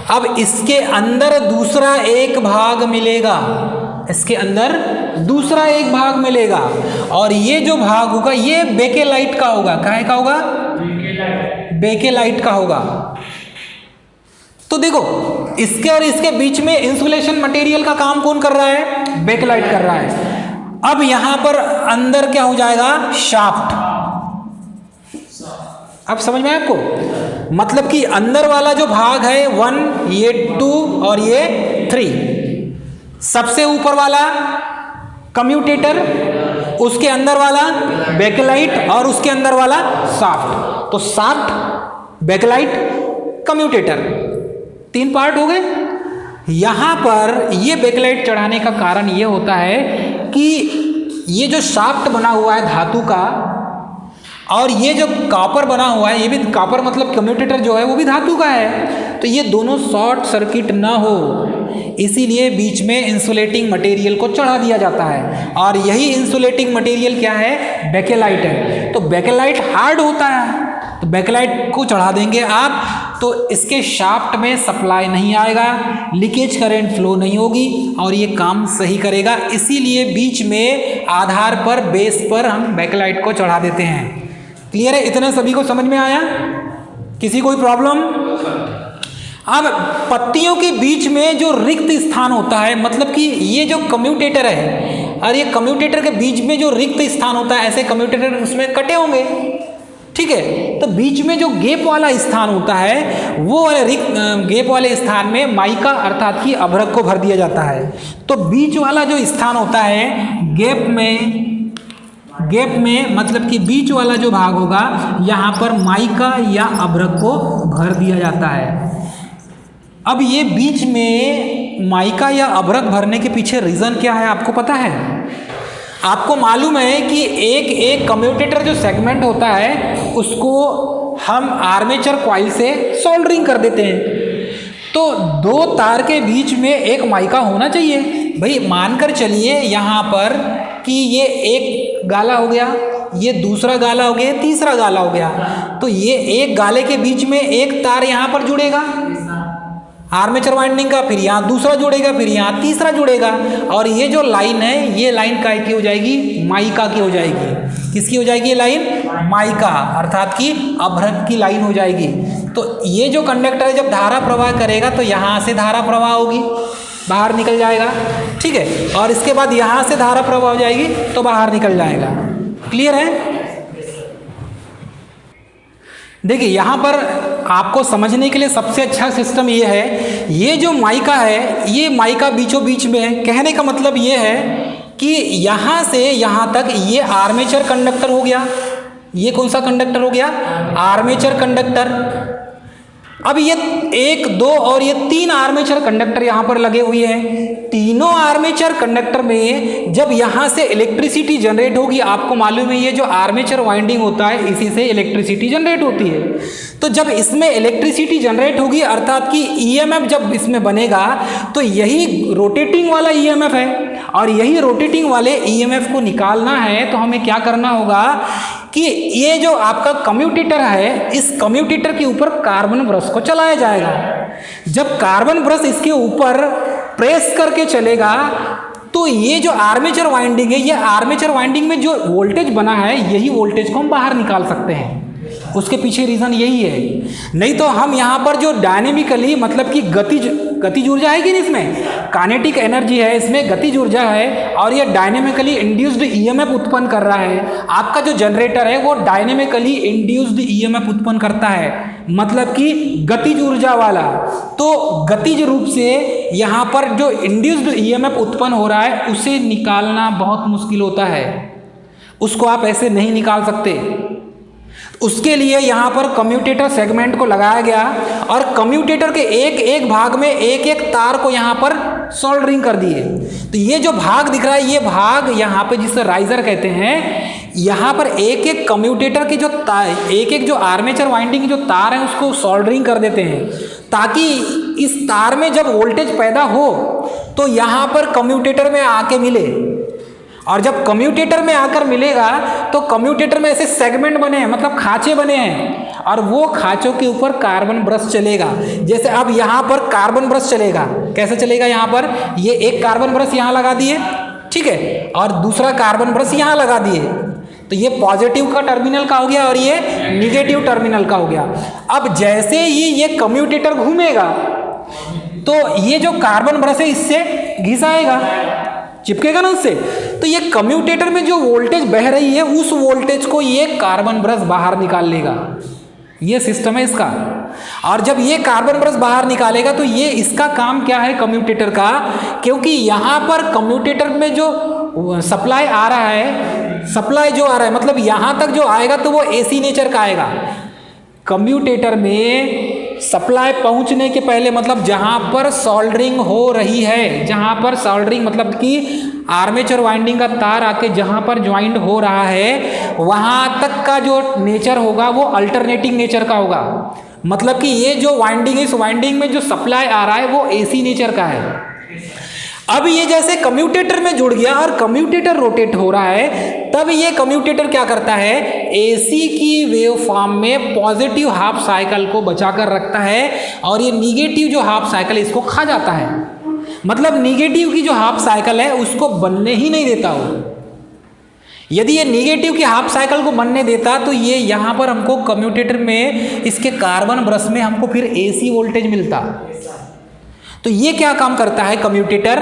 अब इसके अंदर दूसरा एक भाग मिलेगा, इसके अंदर दूसरा एक भाग मिलेगा, और ये जो भाग होगा ये बेकेलाइट का होगा। काहे का होगा, बेकेलाइट का होगा। तो देखो इसके और इसके बीच में इंसुलेशन मटेरियल का काम कौन कर रहा है, बेकेलाइट कर रहा है। अब यहां पर अंदर क्या हो जाएगा, शाफ्ट। अब समझ में आपको, मतलब कि अंदर वाला जो भाग है 1, ये 2 और ये 3, सबसे ऊपर वाला कम्यूटेटर, उसके अंदर वाला बेकेलाइट और उसके अंदर वाला शाफ्ट। तो शाफ्ट, बेकेलाइट, कम्यूटेटर, 3 पार्ट हो गए। यहाँ पर ये बेकेलाइट चढ़ाने का कारण ये होता है कि ये जो शाफ्ट बना हुआ है धातु का, और ये जो कॉपर बना हुआ है, ये भी कॉपर मतलब कम्यूटेटर जो है वो भी धातु का है, तो ये दोनों शॉर्ट सर्किट ना हो, इसीलिए बीच में इंसुलेटिंग मटेरियल को चढ़ा दिया जाता है। और यही इंसुलेटिंग मटेरियल क्या है, बेकेलाइट है। तो बेकेलाइट हार्ड होता है, तो बेकेलाइट को चढ़ा देंगे आप, तो इसके शाफ्ट में सप्लाई नहीं आएगा, लीकेज करंट फ्लो नहीं होगी, और ये काम सही करेगा। इसीलिए बीच में आधार पर, बेस पर हम बेकेलाइट को चढ़ा देते हैं। क्लियर है? इतना सभी को समझ में आया? किसी कोई प्रॉब्लम? अब पत्तियों के बीच में जो रिक्त स्थान होता है, मतलब कि ये जो कम्यूटेटर है, और ये कम्यूटेटर के बीच में जो रिक्त स्थान होता है, ऐसे कम्यूटेटर उसमें कटे होंगे, ठीक है? तो बीच में जो गैप वाला स्थान होता है, वो गैप वाले स्थान में माइका अर्थात कि अभ्रक को भर दिया जाता है। तो बीच वाला जो स्थान होता है गैप में मतलब कि बीच वाला जो भाग होगा, यहाँ पर माइका या अभ्रक को भर दिया जाता है। अब ये बीच में माइका या अभ्रक भरने के पीछे रीज़न क्या है, आपको पता है? आपको मालूम है कि एक कम्यूटेटर जो सेगमेंट होता है उसको हम आर्मेचर कॉइल से सोल्डरिंग कर देते हैं, तो 2 तार के बीच में एक माइका होना चाहिए। भाई मानकर चलिए यहाँ पर कि ये एक गाला हो गया, ये दूसरा गाला हो गया, तीसरा गाला हो गया, तो ये एक गाले के बीच में एक तार यहाँ पर जुड़ेगा आर्मेचर वाइंडिंग का, फिर यहाँ दूसरा जुड़ेगा, फिर यहाँ तीसरा जुड़ेगा, और ये जो लाइन है ये लाइन काय की हो जाएगी, माइका की हो जाएगी। किसकी हो जाएगी ये लाइन? माइका अर्थात कि अभ्रक की लाइन हो जाएगी। तो ये जो कंडक्टर है जब धारा प्रवाह करेगा तो यहाँ से धारा प्रवाह होगी, बाहर निकल जाएगा, ठीक है, और इसके बाद यहाँ से धारा प्रवाह हो जाएगी तो बाहर निकल जाएगा। क्लियर है? देखिए यहाँ पर आपको समझने के लिए सबसे अच्छा सिस्टम ये है, ये जो माइका है ये माइका बीचों बीच में है। कहने का मतलब ये है कि यहाँ से यहाँ तक ये आर्मेचर कंडक्टर हो गया। ये कौन सा कंडक्टर हो गया? Armature conductor. अब ये 1, 2 और ये 3 आर्मेचर कंडक्टर यहाँ पर लगे हुए हैं। तीनों आर्मेचर कंडक्टर में जब यहाँ से इलेक्ट्रिसिटी जनरेट होगी, आपको मालूम है ये जो आर्मेचर वाइंडिंग होता है इसी से इलेक्ट्रिसिटी जनरेट होती है। तो जब इसमें इलेक्ट्रिसिटी जनरेट होगी अर्थात कि ईएमएफ जब इसमें बनेगा तो यही रोटेटिंग वाला ईएमएफ है, और यही रोटेटिंग वाले ईएमएफ को निकालना है तो हमें क्या करना होगा कि ये जो आपका कम्यूटेटर है, इस कम्यूटेटर के ऊपर कार्बन ब्रश को चलाया जाएगा। जब कार्बन ब्रश इसके ऊपर प्रेस करके चलेगा तो ये जो आर्मेचर वाइंडिंग है, ये आर्मेचर वाइंडिंग में जो वोल्टेज बना है, यही वोल्टेज को हम बाहर निकाल सकते हैं। उसके पीछे रीज़न यही है। नहीं तो हम यहाँ पर जो डायनेमिकली मतलब कि गतिज ऊर्जा है कि नहीं, इसमें काइनेटिक एनर्जी है, इसमें गतिज ऊर्जा है, और ये डायनेमिकली इंड्यूस्ड ईएमएफ उत्पन्न कर रहा है। आपका जो जनरेटर है वो डायनेमिकली इंड्यूस्ड ईएमएफ उत्पन्न करता है, मतलब कि गतिज ऊर्जा वाला। तो गतिज रूप से यहाँ पर जो इंड्यूस्ड ईएमएफ उत्पन्न हो रहा है उसे निकालना बहुत मुश्किल होता है, उसको आप ऐसे नहीं निकाल सकते। उसके लिए यहाँ पर कम्यूटेटर सेगमेंट को लगाया गया और कम्यूटेटर के एक एक भाग में एक एक तार को यहाँ पर सोल्डरिंग कर दिए। तो ये जो भाग दिख रहा है, ये भाग यहाँ पे जिसे राइजर कहते हैं, यहाँ पर एक एक कम्यूटेटर की जो एक एक जो आर्मेचर वाइंडिंग जो तार है उसको सोल्डरिंग कर देते हैं, ताकि इस तार में जब वोल्टेज पैदा हो तो यहाँ पर कम्यूटेटर में आके मिले। और जब कम्यूटेटर में आकर मिलेगा तो कम्यूटेटर में ऐसे सेगमेंट बने हैं, मतलब खांचे बने हैं, और वो खांचों के ऊपर कार्बन ब्रश चलेगा। जैसे अब यहाँ पर कार्बन ब्रश चलेगा, कैसे चलेगा? यहाँ पर ये एक कार्बन ब्रश यहाँ लगा दिए, ठीक है, और दूसरा कार्बन ब्रश यहाँ लगा दिए, तो ये पॉजिटिव का टर्मिनल का हो गया और ये निगेटिव टर्मिनल का हो गया। अब जैसे ही ये कम्यूटेटर घूमेगा तो ये जो कार्बन ब्रश है इससे घिसाएगा, चिपकेगा ना उससे। तो ये कम्यूटेटर में जो वोल्टेज बह रही है उस वोल्टेज को ये कार्बन ब्रश बाहर निकाल लेगा। ये सिस्टम है इसका। और जब ये कार्बन ब्रश बाहर निकालेगा तो ये इसका काम क्या है कम्यूटेटर का, क्योंकि यहाँ पर कम्यूटेटर में जो सप्लाई आ रहा है, सप्लाई जो आ रहा है मतलब यहाँ तक जो आएगा तो वो एसी नेचर का आएगा। कम्यूटेटर में सप्लाई पहुंचने के पहले मतलब जहां पर सोल्डरिंग हो रही है, जहां पर सोल्डरिंग मतलब कि आर्मेचर वाइंडिंग का तार आके जहां पर ज्वाइंट हो रहा है वहां तक का जो नेचर होगा वो अल्टरनेटिंग नेचर का होगा। मतलब कि ये जो वाइंडिंग है, इस वाइंडिंग में जो सप्लाई आ रहा है वो एसी नेचर का है। अब ये जैसे कम्यूटेटर में जुड़ गया और कम्यूटेटर रोटेट हो रहा है, तब ये कम्यूटेटर क्या करता है, एसी की वेव फॉर्म में पॉजिटिव हाफ साइकिल को बचाकर रखता है और ये निगेटिव जो हाफ साइकिल है इसको खा जाता है। मतलब निगेटिव की जो हाफ साइकिल है उसको बनने ही नहीं देता वो। यदि ये निगेटिव की हाफ साइकिल को बनने देता तो ये यहाँ पर हमको कम्यूटेटर में इसके कार्बन ब्रश में हमको फिर एसी वोल्टेज मिलता। तो ये क्या काम करता है कम्यूटेटर,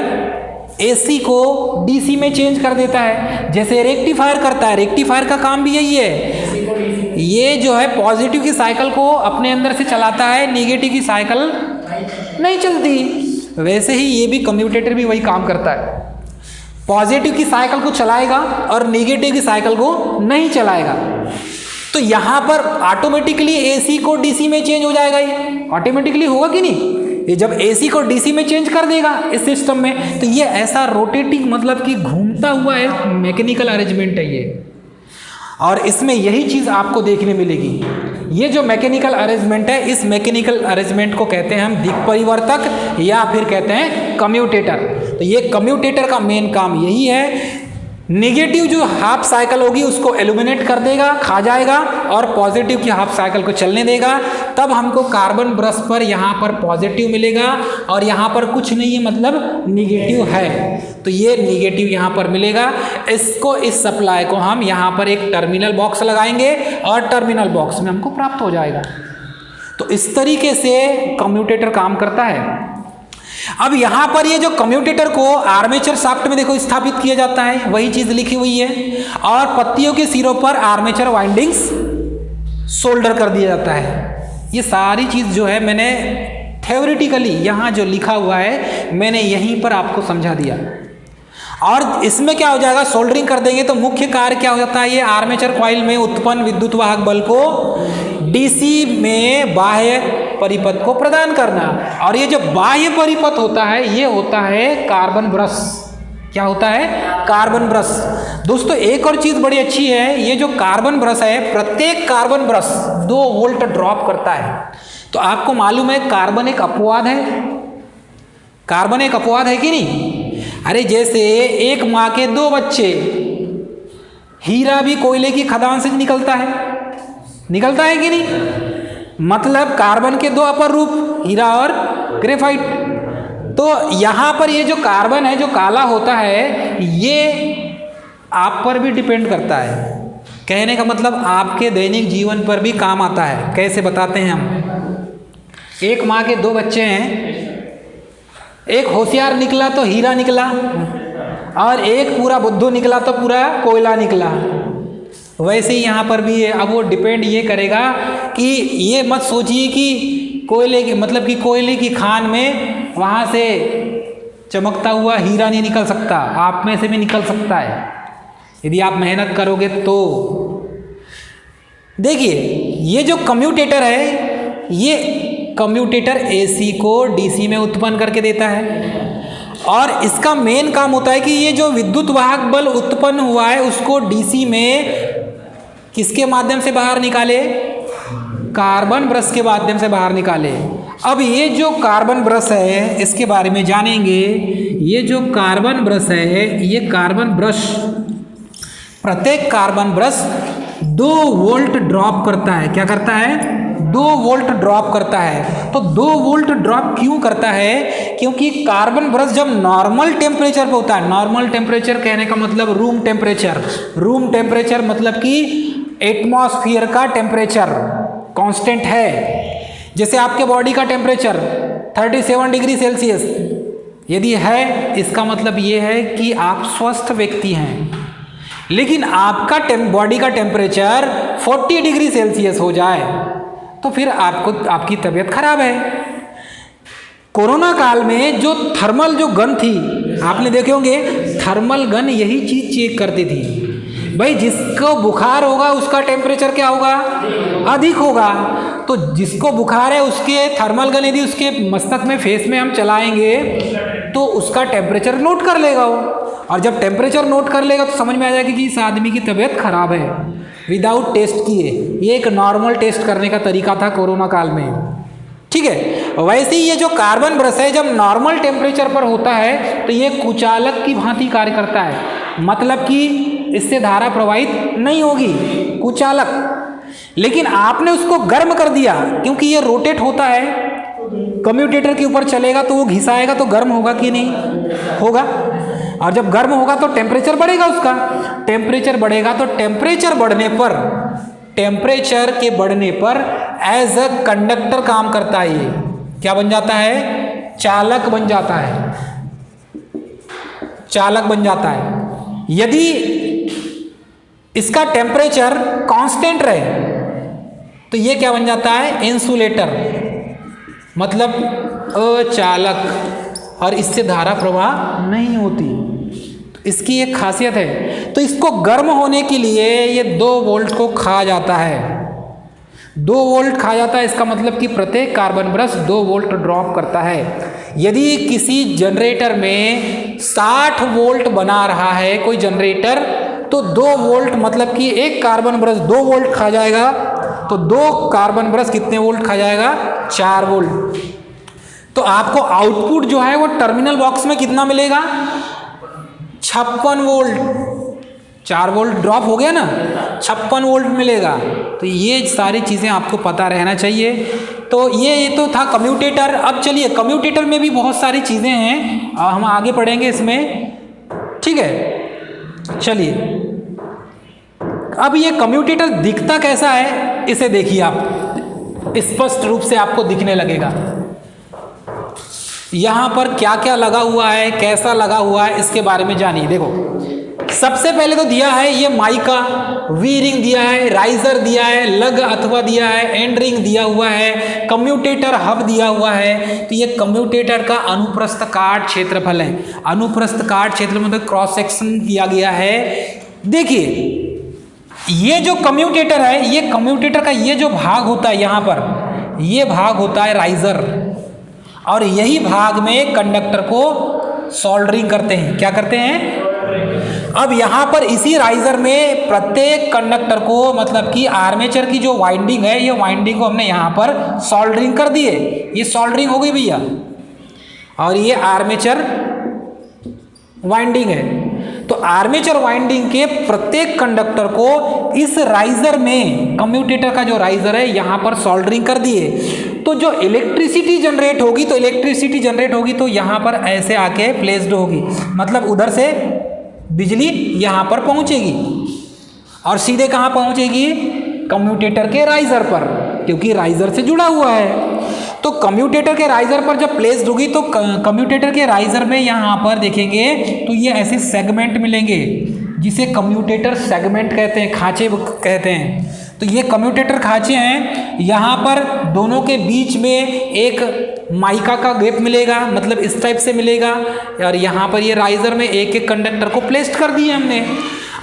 एसी को डीसी में चेंज कर देता है, जैसे रेक्टिफायर करता है। रेक्टिफायर का काम भी यही है, ये जो है पॉजिटिव की साइकिल को अपने अंदर से चलाता है, नेगेटिव की साइकिल नहीं चलती। वैसे ही ये भी कम्यूटेटर भी वही काम करता है, पॉजिटिव की साइकिल को चलाएगा और नेगेटिव की साइकिल को नहीं चलाएगा। तो यहाँ पर ऑटोमेटिकली एसी को डीसी में चेंज हो जाएगा। ये ऑटोमेटिकली होगा कि नहीं? ये जब एसी को डीसी में चेंज कर देगा इस सिस्टम में, तो ये ऐसा रोटेटिंग मतलब कि घूमता हुआ एक मैकेनिकल अरेंजमेंट है ये। और इसमें यही चीज़ आपको देखने मिलेगी। ये जो मैकेनिकल अरेंजमेंट है, इस मैकेनिकल अरेंजमेंट को कहते हैं हम दिक् परिवर्तक या फिर कहते हैं कम्यूटेटर। तो ये कम्यूटेटर का मेन काम यही है, नेगेटिव जो हाफ साइकिल होगी उसको एलिमिनेट कर देगा, खा जाएगा, और पॉजिटिव की हाफ साइकिल को चलने देगा। तब हमको कार्बन ब्रश पर यहाँ पर पॉजिटिव मिलेगा और यहाँ पर कुछ नहीं है मतलब निगेटिव है, तो ये निगेटिव यहाँ पर मिलेगा। इसको इस सप्लाई को हम यहाँ पर एक टर्मिनल बॉक्स लगाएंगे और टर्मिनल बॉक्स में हमको प्राप्त हो जाएगा। तो इस तरीके से कम्यूटेटर काम करता है। अब यहाँ पर ये जो कम्यूटेटर को आर्मेचर शाफ्ट में देखो स्थापित किया जाता है, वही चीज़ लिखी हुई है, और पत्तियों के सिरों पर आर्मेचर वाइंडिंग्स सोल्डर कर दिया जाता है। ये सारी चीज़ जो है मैंने थ्योरेटिकली यहाँ जो लिखा हुआ है मैंने यहीं पर आपको समझा दिया। और इसमें क्या हो जाएगा, सोल्डरिंग कर देंगे तो मुख्य कार्य क्या हो जाता है, ये आर्मेचर कॉइल में उत्पन्न विद्युत वाहक बल को डीसी में बाह्य परिपथ को प्रदान करना। और ये जो बाह्य परिपथ होता है ये होता है कार्बन ब्रश। क्या होता है? Carbon brush. दोस्तों एक और चीज़ बड़ी अच्छी है, ये जो कार्बन ब्रश है प्रत्येक कार्बन ब्रश 2 वोल्ट ड्रॉप करता है। तो आपको मालूम है कार्बन एक अपवाद है, कार्बन एक अपवाद है कि नहीं? अरे जैसे एक माँ के दो बच्चे, हीरा भी कोयले की खदान से निकलता है कि नहीं? मतलब कार्बन के दो अपर रूप, हीरा और ग्रेफाइट। तो यहाँ पर ये जो कार्बन है जो काला होता है, ये आप पर भी डिपेंड करता है। कहने का मतलब आपके दैनिक जीवन पर भी काम आता है। कैसे बताते हैं हम? एक माँ के दो बच्चे हैं, एक होशियार निकला तो हीरा निकला, और एक पूरा बुद्धू निकला तो पूरा कोयला निकला। वैसे ही यहाँ पर भी है। अब वो डिपेंड ये करेगा कि ये मत सोचिए कि कोयले की मतलब कि कोयले की खान में वहाँ से चमकता हुआ हीरा नहीं निकल सकता, आप में से भी निकल सकता है यदि आप मेहनत करोगे तो। देखिए ये जो कम्यूटेटर है, ये कम्यूटेटर AC को DC में उत्पन्न करके देता है, और इसका मेन काम होता है कि ये जो विद्युत वाहक बल उत्पन्न हुआ है उसको DC में किसके माध्यम से बाहर निकाले? कार्बन ब्रश के माध्यम से बाहर निकाले। अब ये जो कार्बन ब्रश है इसके बारे में जानेंगे। ये जो कार्बन ब्रश है, ये कार्बन ब्रश, प्रत्येक कार्बन ब्रश 2 वोल्ट ड्रॉप करता है। क्या करता है? 2 वोल्ट ड्रॉप करता है। तो 2 वोल्ट ड्रॉप क्यों करता है? क्योंकि कार्बन ब्रश जब नॉर्मल टेम्परेचर पे होता है, नॉर्मल टेम्परेचर कहने का मतलब रूम टेम्परेचर, रूम टेम्परेचर मतलब कि एटमॉस्फेयर का टेम्परेचर कांस्टेंट है। जैसे आपके बॉडी का टेम्परेचर 37 डिग्री सेल्सियस यदि है, इसका मतलब ये है कि आप स्वस्थ व्यक्ति हैं। लेकिन आपका बॉडी का टेम्परेचर 40 डिग्री सेल्सियस हो जाए तो फिर आपकी तबीयत खराब है। कोरोना काल में जो थर्मल जो गन थी, आपने देखे होंगे, थर्मल गन यही चीज चेक करती थी। भाई जिसको बुखार होगा उसका टेम्परेचर क्या होगा? अधिक होगा। तो जिसको बुखार है उसके थर्मल गन यदि उसके मस्तक में, फेस में हम चलाएंगे तो उसका टेम्परेचर नोट कर लेगा वो, और जब टेम्परेचर नोट कर लेगा तो समझ में आ जाएगा कि इस आदमी की तबीयत खराब है, विदाउट टेस्ट किए। ये एक नॉर्मल टेस्ट करने का तरीका था कोरोना काल में, ठीक है। वैसे ही ये जो कार्बन ब्रश है जब नॉर्मल टेम्परेचर पर होता है तो ये कुचालक की भांति कार्य करता है, मतलब कि इससे धारा प्रवाहित नहीं होगी, कुचालक। लेकिन आपने उसको गर्म कर दिया, क्योंकि ये रोटेट होता है, कम्यूटेटर के ऊपर चलेगा तो वो घिसाएगा तो गर्म होगा कि नहीं? होगा। और जब गर्म होगा तो टेम्परेचर बढ़ेगा, उसका टेम्परेचर बढ़ेगा तो टेम्परेचर के बढ़ने पर एज अ कंडक्टर काम करता है। ये क्या बन जाता है? चालक बन जाता है, चालक बन जाता है। यदि इसका टेम्परेचर कांस्टेंट रहे तो ये क्या बन जाता है? इंसुलेटर, मतलब अचालक, और इससे धारा प्रवाह नहीं होती। तो इसकी एक खासियत है। तो इसको गर्म होने के लिए ये 2 वोल्ट को खा जाता है, 2 वोल्ट खा जाता है। इसका मतलब कि प्रत्येक कार्बन ब्रश 2 वोल्ट ड्रॉप करता है। यदि किसी जनरेटर में 60 वोल्ट बना रहा है कोई जनरेटर, तो 2 वोल्ट मतलब कि एक कार्बन ब्रश 2 वोल्ट खा जाएगा, तो 2 कार्बन ब्रश कितने वोल्ट खा जाएगा? 4 वोल्ट। तो आपको आउटपुट जो है वो टर्मिनल बॉक्स में कितना मिलेगा? 56 वोल्ट। 4 वोल्ट ड्रॉप हो गया ना, 56 वोल्ट मिलेगा। तो ये सारी चीज़ें आपको पता रहना चाहिए। तो ये तो था कम्यूटेटर। अब चलिए, कम्यूटेटर में भी बहुत सारी चीज़ें हैं, हम आगे पढ़ेंगे इसमें, ठीक है। चलिए, अब ये कम्यूटेटर दिखता कैसा है इसे देखिए आप, स्पष्ट रूप से आपको दिखने लगेगा। यहाँ पर क्या क्या लगा हुआ है, कैसा लगा हुआ है, इसके बारे में जानिए। देखो, सबसे पहले तो दिया है ये माइका, वी रिंग दिया है, राइजर दिया है, लग अथवा दिया है, एंड रिंग दिया हुआ है, कम्यूटेटर हब दिया हुआ है। तो ये कम्यूटेटर का अनुप्रस्थ काट क्षेत्रफल है। अनुप्रस्थ काट क्षेत्र मतलब क्रॉस सेक्शन दिया गया है। देखिए, ये जो कम्यूटेटर है, ये कम्यूटेटर का ये जो भाग होता है, यहाँ पर ये भाग होता है राइजर, और यही भाग में कंडक्टर को सोल्डरिंग करते हैं। क्या करते हैं? अब यहाँ पर इसी राइजर में प्रत्येक कंडक्टर को, मतलब कि आर्मेचर की जो वाइंडिंग है, ये वाइंडिंग को हमने यहाँ पर सोल्डरिंग कर दिए। ये सोल्डरिंग हो गई भैया, और ये आर्मेचर वाइंडिंग है। तो आर्मेचर वाइंडिंग के प्रत्येक कंडक्टर को इस राइजर में, कम्यूटेटर का जो राइजर है यहाँ पर सोल्डरिंग कर दिए, तो जो इलेक्ट्रिसिटी जनरेट होगी, तो यहाँ पर ऐसे आके प्लेस्ड होगी, मतलब उधर से बिजली यहाँ पर पहुँचेगी और सीधे कहाँ पहुँचेगी, कम्यूटेटर के राइजर पर, क्योंकि राइजर से जुड़ा हुआ है। तो कम्यूटेटर के राइजर पर जब प्लेस्ड होगी तो कम्यूटेटर के राइजर में यहाँ पर देखेंगे तो ये ऐसे सेगमेंट मिलेंगे जिसे कम्यूटेटर सेगमेंट कहते हैं, खांचे कहते हैं। तो ये कम्यूटेटर खांचे हैं, यहाँ पर दोनों के बीच में एक माइका का गैप मिलेगा, मतलब इस टाइप से मिलेगा, और यहाँ पर ये राइजर में एक एक कंडक्टर को प्लेस्ड कर दिए हमने।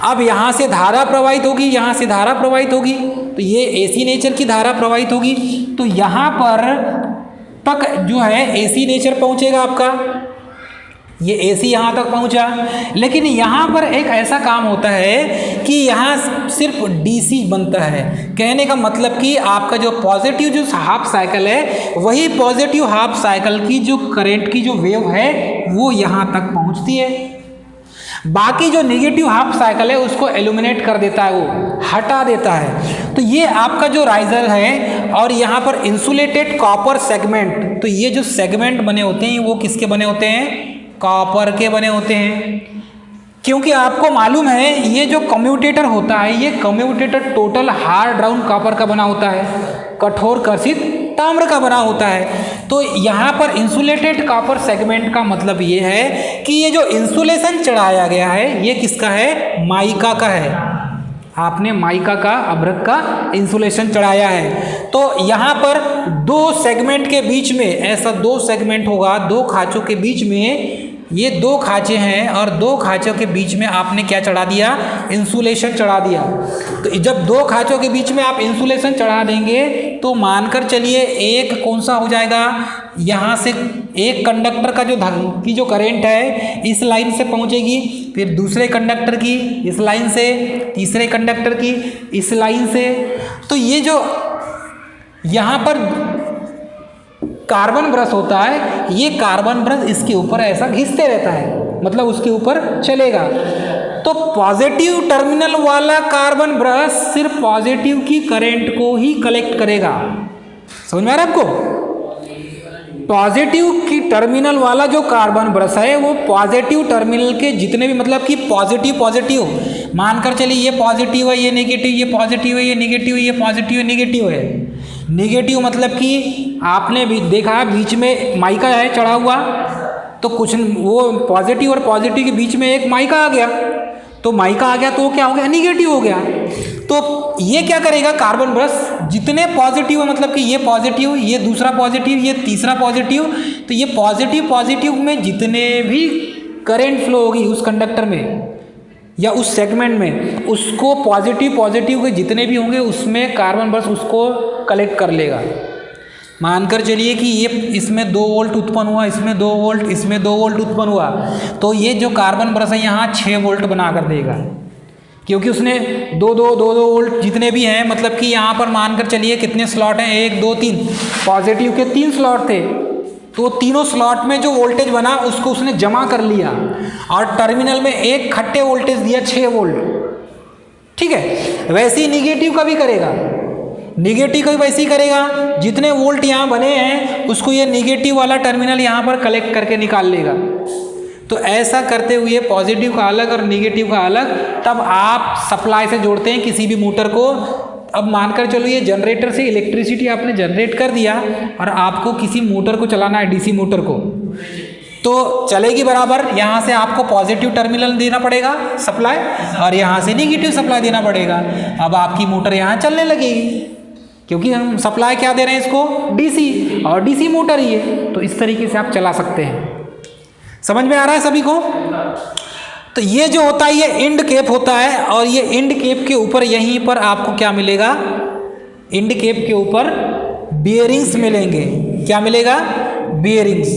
अब यहाँ से धारा प्रवाहित होगी, यहाँ से धारा प्रवाहित होगी, तो ये एसी नेचर की धारा प्रवाहित होगी, तो यहाँ पर तक जो है एसी नेचर पहुँचेगा आपका, ये एसी यहाँ तक पहुँचा। लेकिन यहाँ पर एक ऐसा काम होता है कि यहाँ सिर्फ डीसी बनता है। कहने का मतलब कि आपका जो पॉजिटिव जो हाफ साइकिल है, वही पॉजिटिव हाफ साइकिल की जो करंट की जो वेव है वो यहाँ तक पहुँचती है। बाकी जो नेगेटिव हाफ साइकिल है उसको एल्यूमिनेट कर देता है, वो हटा देता है। तो ये आपका जो राइजर है, और यहाँ पर इंसुलेटेड कॉपर सेगमेंट, तो ये जो सेगमेंट बने होते हैं वो किसके बने होते हैं, कॉपर के बने होते हैं। क्योंकि आपको मालूम है ये जो कम्यूटेटर होता है, ये commutator total hard round copper का बना होता है, कठोर कर्षित ताम्र का बना होता है। तो यहाँ पर इंसुलेटेड कॉपर सेगमेंट का मतलब ये है कि ये जो इंसुलेशन चढ़ाया गया है ये किसका है, माइका का है। आपने माइका का, अभ्रक का इंसुलेशन चढ़ाया है। तो यहाँ पर दो सेगमेंट के बीच में, ऐसा दो सेगमेंट होगा, दो खांचों के बीच में, ये दो खांचे हैं और दो खांचों के बीच में आपने क्या चढ़ा दिया, इंसुलेशन चढ़ा दिया। तो जब दो खांचों के बीच में आप इंसुलेशन चढ़ा देंगे तो मानकर चलिए एक कौन सा हो जाएगा, यहाँ से एक कंडक्टर का जो करंट है इस लाइन से पहुँचेगी, फिर दूसरे कंडक्टर की इस लाइन से, तीसरे कंडक्टर की इस लाइन से। तो ये जो यहाँ पर कार्बन ब्रश होता है, ये कार्बन ब्रश इसके ऊपर ऐसा घिसते रहता है, मतलब उसके ऊपर चलेगा। तो पॉजिटिव टर्मिनल वाला कार्बन ब्रश सिर्फ पॉजिटिव की करंट को ही कलेक्ट करेगा। समझ में आ रहा है आपको? पॉजिटिव की टर्मिनल वाला जो कार्बन ब्रश है वो पॉजिटिव टर्मिनल के जितने भी, मतलब कि पॉजिटिव मानकर चलिए ये पॉजिटिव है, ये नेगेटिव, ये पॉजिटिव है, ये नेगेटिव, ये पॉजिटिव है, नेगेटिव है। नेगेटिव मतलब कि आपने भी देखा बीच में माइका है चढ़ा हुआ, तो कुछ वो पॉजिटिव और पॉजिटिव के बीच में एक माइका आ गया, तो माइका आ गया तो क्या हो गया, नेगेटिव हो गया। तो ये क्या करेगा, कार्बन ब्रश जितने पॉजिटिव है, मतलब कि ये पॉजिटिव, ये दूसरा पॉजिटिव, ये तीसरा पॉजिटिव, तो ये पॉजिटिव में जितने भी करंट फ्लो होगी उस कंडक्टर में या उस सेगमेंट में, उसको पॉजिटिव के जितने भी होंगे उसमें कार्बन ब्रश उसको कलेक्ट कर लेगा। मानकर चलिए कि ये इसमें 2 वोल्ट उत्पन्न हुआ, इसमें 2 वोल्ट, इसमें 2 वोल्ट उत्पन्न हुआ, तो ये जो कार्बन ब्रश है यहाँ 6 वोल्ट बना कर देगा, क्योंकि उसने 2 वोल्ट जितने भी हैं, मतलब कि यहाँ पर मानकर चलिए कितने स्लॉट हैं, 1 2 3, पॉजिटिव के 3 स्लॉट थे, तो तीनों स्लॉट में जो वोल्टेज बना उसको उसने जमा कर लिया और टर्मिनल में एक खट्टे वोल्टेज दिया 6 वोल्ट। ठीक है, वैसे ही निगेटिव का भी करेगा, निगेटिव का भी वैसे ही करेगा, जितने वोल्ट यहाँ बने हैं उसको ये निगेटिव वाला टर्मिनल यहाँ पर कलेक्ट करके निकाल लेगा। तो ऐसा करते हुए पॉजिटिव का अलग और निगेटिव का अलग, तब आप सप्लाई से जोड़ते हैं किसी भी मोटर को। अब मानकर चलो ये जनरेटर से इलेक्ट्रिसिटी आपने जनरेट कर दिया और आपको किसी मोटर को चलाना है, डीसी मोटर को, तो चलेगी बराबर। यहाँ से आपको पॉजिटिव टर्मिनल देना पड़ेगा सप्लाई और यहाँ से निगेटिव सप्लाई देना पड़ेगा। अब आपकी मोटर यहाँ चलने लगेगी, क्योंकि हम सप्लाई क्या दे रहे हैं इसको, डीसी, और डीसी मोटर ही है, तो इस तरीके से आप चला सकते हैं। समझ में आ रहा है सभी को? तो ये जो होता है ये इंड केप होता है, और ये इंड केप के ऊपर यहीं पर आपको क्या मिलेगा, इंड केप के ऊपर बियरिंग्स मिलेंगे। क्या मिलेगा, बियरिंग्स।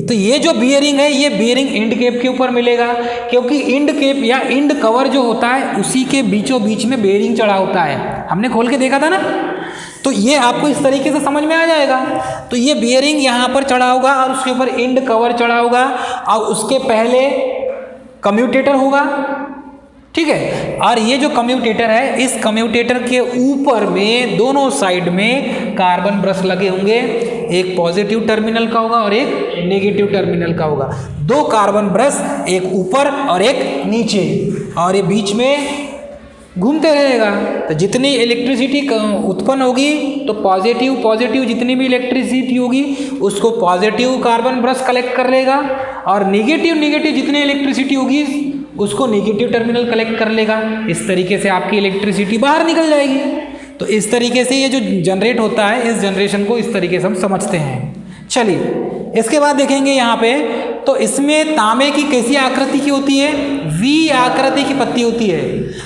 तो ये जो बियरिंग है ये बियरिंग इंड केप के ऊपर मिलेगा, क्योंकि इंड केप या इंड कवर जो होता है उसी के बीचों बीच में बियरिंग चढ़ा होता है, हमने खोल के देखा था ना। तो ये आपको इस तरीके से समझ में आ जाएगा। तो ये बियरिंग यहाँ पर चढ़ा होगा और उसके ऊपर इंड कवर चढ़ा होगा, और उसके पहले कम्यूटेटर होगा, ठीक है। और ये जो कम्यूटेटर है, इस कम्यूटेटर के ऊपर में दोनों साइड में कार्बन ब्रश लगे होंगे, एक पॉजिटिव टर्मिनल का होगा और एक नेगेटिव टर्मिनल का होगा। दो कार्बन ब्रश, एक ऊपर और एक नीचे, और ये बीच में घूमते रहेगा। तो जितनी इलेक्ट्रिसिटी उत्पन्न होगी तो पॉजिटिव जितनी भी इलेक्ट्रिसिटी होगी उसको पॉजिटिव कार्बन ब्रश कलेक्ट कर लेगा, और नेगेटिव जितनी इलेक्ट्रिसिटी होगी उसको नेगेटिव टर्मिनल कलेक्ट कर लेगा। इस तरीके से आपकी इलेक्ट्रिसिटी बाहर निकल जाएगी। तो इस तरीके से ये जो जनरेट होता है, इस जनरेशन को इस तरीके से हम समझते हैं। चलिए इसके बाद देखेंगे यहाँ पे, तो इसमें तांबे की कैसी आकृति की होती है, वी आकृति की पत्ती होती है।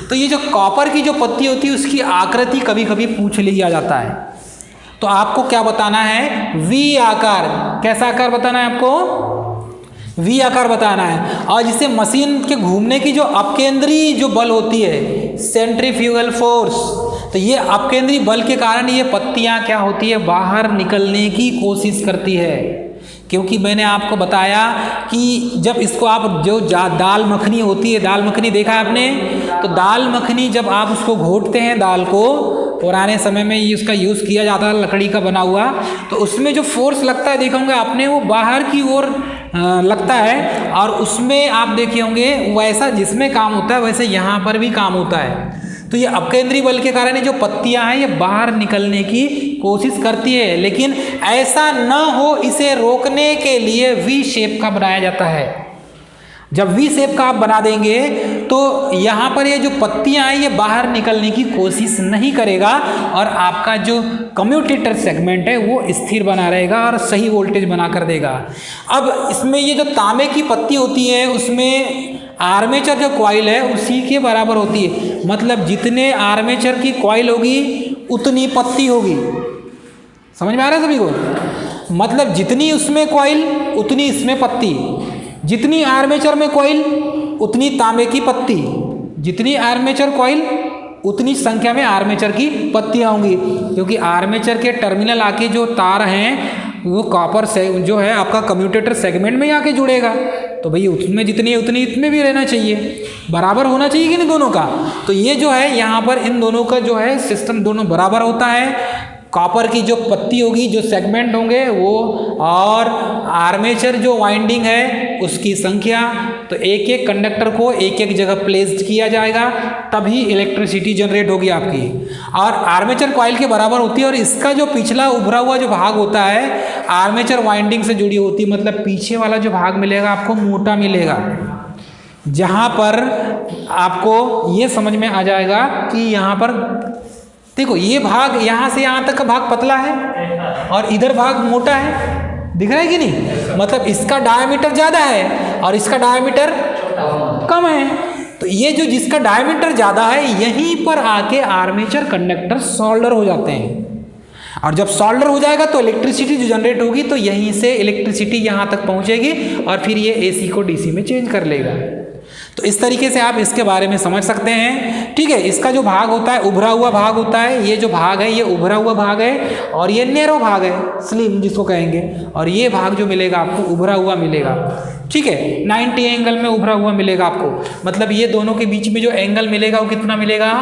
तो ये जो कॉपर की जो पत्ती होती है उसकी आकृति कभी कभी पूछ लिया जाता है। तो आपको क्या बताना है, वी आकार। कैसा आकार बताना है आपको, वी आकार बताना है। और जिसे मशीन के घूमने की जो अपकेंद्री जो बल होती है, सेंट्रीफ्यूगल फोर्स, तो ये अपकेंद्री बल के कारण ये पत्तियां क्या होती है, बाहर निकलने की कोशिश करती है। क्योंकि मैंने आपको बताया कि जब इसको आप जो दाल मखनी होती है, दाल मखनी देखा है आपने, तो दाल मखनी जब आप उसको घोटते हैं, दाल को पुराने समय में ये उसका यूज़ किया जाता है लकड़ी का बना हुआ, तो उसमें जो फोर्स लगता है देखे होंगे आपने, वो बाहर की ओर लगता है। और उसमें आप देखे होंगे वैसा जिसमें काम होता है वैसे यहाँ पर भी काम होता है। तो ये अपकेंद्री बल के कारण ये जो पत्तियां हैं ये बाहर निकलने की कोशिश करती है, लेकिन ऐसा न हो इसे रोकने के लिए वी शेप का बनाया जाता है। जब वी शेप का आप बना देंगे तो यहाँ पर ये जो पत्तियां हैं ये बाहर निकलने की कोशिश नहीं करेगा, और आपका जो कम्यूटेटर सेगमेंट है वो स्थिर बना रहेगा और सही वोल्टेज बना कर देगा। अब इसमें ये जो तांबे की पत्ती होती है उसमें आर्मेचर जो कॉइल है उसी के बराबर होती है। मतलब जितने आर्मेचर की कॉइल होगी उतनी पत्ती होगी। समझ में आ रहा है सभी को? मतलब जितनी उसमें कॉइल उतनी इसमें पत्ती, जितनी आर्मेचर में कॉइल उतनी तांबे की पत्ती, जितनी आर्मेचर कॉइल उतनी संख्या में आर्मेचर की पत्तियां होंगी। क्योंकि आर्मेचर के टर्मिनल आके जो तार हैं वो कॉपर से जो है आपका कम्यूटेटर सेगमेंट में आके जुड़ेगा, तो भाई उसमें जितनी है उतनी इसमें भी रहना चाहिए, बराबर होना चाहिए कि नहीं दोनों का। तो ये जो है यहाँ पर इन दोनों का जो है सिस्टम दोनों बराबर होता है। कॉपर की जो पत्ती होगी, जो सेगमेंट होंगे वो, और आर्मेचर जो वाइंडिंग है उसकी संख्या, तो एक एक कंडक्टर को एक एक जगह प्लेस्ड किया जाएगा तभी इलेक्ट्रिसिटी जनरेट होगी आपकी, और आर्मेचर कॉइल के बराबर होती है। और इसका जो पिछला उभरा हुआ जो भाग होता है आर्मेचर वाइंडिंग से जुड़ी होती है, मतलब पीछे वाला जो भाग मिलेगा आपको मोटा मिलेगा, जहाँ पर आपको ये समझ में आ जाएगा कि यहाँ पर देखो ये भाग यहाँ से यहाँ तक का भाग पतला है और इधर भाग मोटा है, दिख रहा है कि नहीं। मतलब इसका डायमीटर ज़्यादा है और इसका डायमीटर कम है। तो ये जो जिसका डायमीटर ज़्यादा है यहीं पर आके आर्मेचर कंडक्टर सोल्डर हो जाते हैं, और जब सोल्डर हो जाएगा तो इलेक्ट्रिसिटी जो जनरेट होगी तो यहीं से इलेक्ट्रिसिटी यहाँ तक पहुँचेगी और फिर ये AC को DC में चेंज कर लेगा। तो इस तरीके से आप इसके बारे में समझ सकते हैं, ठीक है। इसका जो भाग होता है उभरा हुआ भाग होता है, ये जो भाग है ये उभरा हुआ भाग है, और ये नैरो भाग है, स्लिम जिसको कहेंगे, और ये भाग जो मिलेगा आपको उभरा हुआ मिलेगा, ठीक है। 90 एंगल में उभरा हुआ मिलेगा आपको। मतलब ये दोनों के बीच में जो एंगल मिलेगा वो कितना मिलेगा,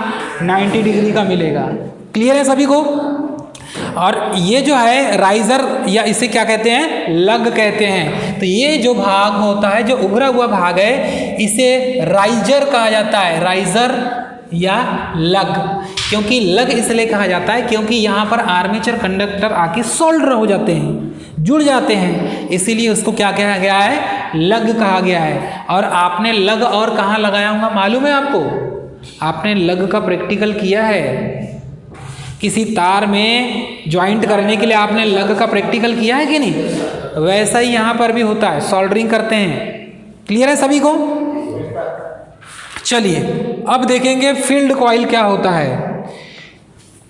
90 डिग्री का मिलेगा। क्लियर है सभी को? और ये जो है राइजर या इसे क्या कहते हैं, लग कहते हैं। तो ये जो भाग होता है जो उभरा हुआ भाग है इसे राइजर कहा जाता है, राइजर या लग। क्योंकि लग इसलिए कहा जाता है क्योंकि यहाँ पर आर्मेचर कंडक्टर आके सोल्डर हो जाते हैं, जुड़ जाते हैं, इसीलिए उसको क्या कहा गया है, लग कहा गया है। और आपने लग और कहाँ लगाया होगा मालूम है आपको? आपने लग का प्रैक्टिकल किया है, किसी तार में ज्वाइंट करने के लिए आपने लग का प्रैक्टिकल किया है कि नहीं? वैसा ही यहाँ पर भी होता है, सोल्डरिंग करते हैं। क्लियर है सभी को? चलिए अब देखेंगे फील्ड कॉइल क्या होता है।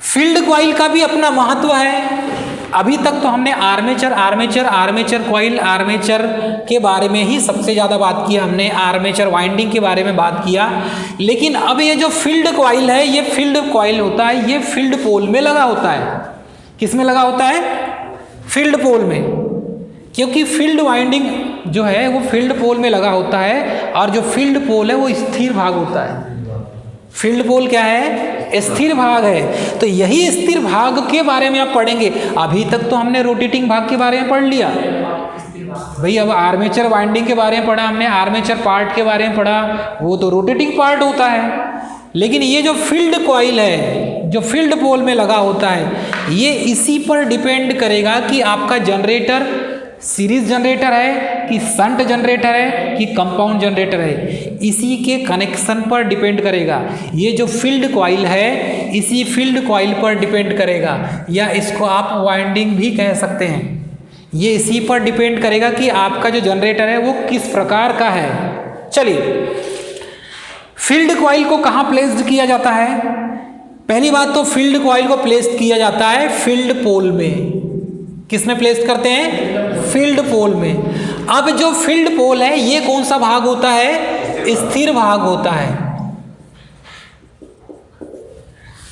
फील्ड कॉइल का भी अपना महत्व है। अभी तक तो हमने आर्मेचर कॉइल, आर्मेचर के बारे में ही सबसे ज़्यादा बात की हमने, आर्मेचर वाइंडिंग के बारे में बात किया। लेकिन अब ये जो फील्ड कॉइल है ये फील्ड कॉइल होता है, ये फील्ड पोल में लगा होता है। किस में लगा होता है? फील्ड पोल में। क्योंकि फील्ड वाइंडिंग जो है वो फील्ड पोल में लगा होता है, और जो फील्ड पोल है वो स्थिर भाग होता है। फील्ड पोल क्या है? स्थिर भाग है। तो यही स्थिर भाग के बारे में आप पढ़ेंगे। अभी तक तो हमने रोटेटिंग भाग के बारे में पढ़ लिया भाई, अब आर्मेचर वाइंडिंग के बारे में पढ़ा हमने, आर्मेचर पार्ट के बारे में पढ़ा, वो तो रोटेटिंग पार्ट होता है। लेकिन ये जो फील्ड कॉइल है, जो फील्ड पोल में लगा होता है, ये इसी पर डिपेंड करेगा कि आपका जनरेटर सीरीज जनरेटर है कि शंट जनरेटर है कि कंपाउंड जनरेटर है, इसी के कनेक्शन पर डिपेंड करेगा। ये जो फील्ड कॉइल है इसी फील्ड कॉइल पर डिपेंड करेगा, या इसको आप वाइंडिंग भी कह सकते हैं। ये इसी पर डिपेंड करेगा कि आपका जो जनरेटर है वो किस प्रकार का है। चलिए, फील्ड कॉइल को कहाँ प्लेस्ड किया जाता है? पहली बात तो फील्ड कॉइल को प्लेस्ड किया जाता है फील्ड पोल में। किस में प्लेस्ड करते हैं? फील्ड पोल में। अब जो फील्ड पोल है ये कौन सा भाग होता है? स्थिर भाग होता है।